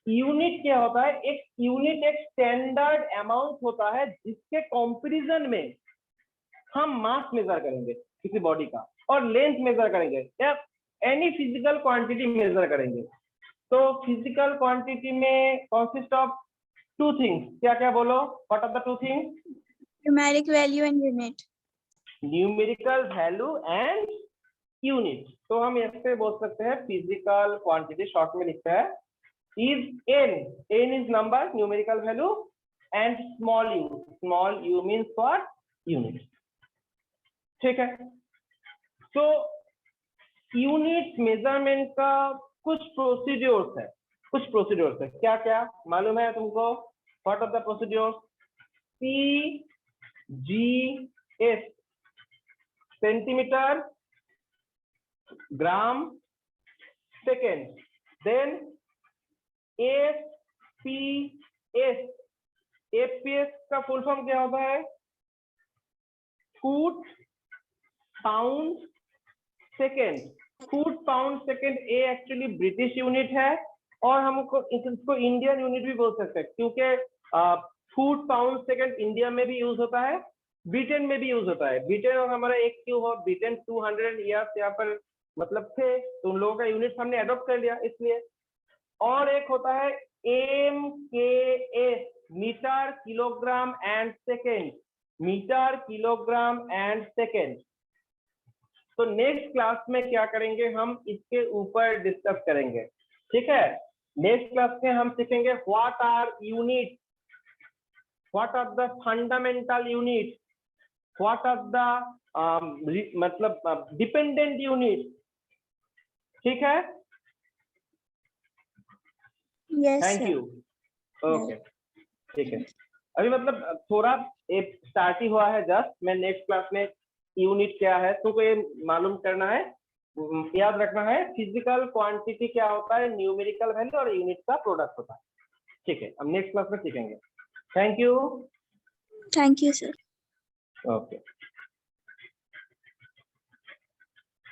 यूनिट क्या होता है, एक यूनिट एक स्टैंडर्ड अमाउंट होता है जिसके कंपैरिजन में हम मास मेजर करेंगे किसी बॉडी का, और लेंथ मेजर करेंगे, या एनी फिजिकल क्वांटिटी मेजर करेंगे। तो फिजिकल क्वांटिटी में कंसिस्ट ऑफ 2 थिंग्स, क्या क्या बोलो, what are the 2 things? Numeric value and unit. Numerical value and unit. तो हम ऐसे बोल सकते हैं फिजिकल क्वांटिटी, शॉर्ट में लिखते हैं is n is number, numerical value, and small u means what, unit। ठीक है। तो यूनिट मेजरमेंट का कुछ प्रोसीड्योर्स है, क्या क्या मालूम है तुमको, what are the procedures? CGS centimetre, gram, second, then FPS का फुल फॉर्म क्या होता है, foot pound second. Foot pound second a actually British unit है, और हमको इसको इंडियन यूनिट भी बोल सकते हैं, क्योंकि फुट पाउंड सेकेंड इंडिया में भी यूज होता है, ब्रिटेन में भी यूज होता है। ब्रिटेन और हमारा एक क्यों हो, ब्रिटेन 200 ईयर्स यहाँ पर मतलब थे, तो उन लोगों का यूनिट हमने अडॉप्ट कर लिया इसलिए। और एक होता है MKS, metre kilogram and second, metre kilogram and second. तो नेक्स्ट क्लास में क्या करेंगे, हम इसके ऊपर डिस्कस करेंगे, ठीक है। नेक्स्ट क्लास में हम सीखेंगे what are unit, what are the fundamental unit, what are the मतलब डिपेंडेंट यूनिट, ठीक है। Yes thank you. ओके, ठीक है। अभी मतलब थोड़ा एक स्टार्ट ही हुआ है जस्ट, मैं नेक्स्ट क्लास में यूनिट क्या है तुमको ये मालूम करना है, याद रखना है फिजिकल क्वांटिटी क्या होता है, न्यूमेरिकल वैल्यू और यूनिट का प्रोडक्ट होता है, ठीक है। हम नेक्स्ट क्लास में सीखेंगे। Thank you sir. ओके।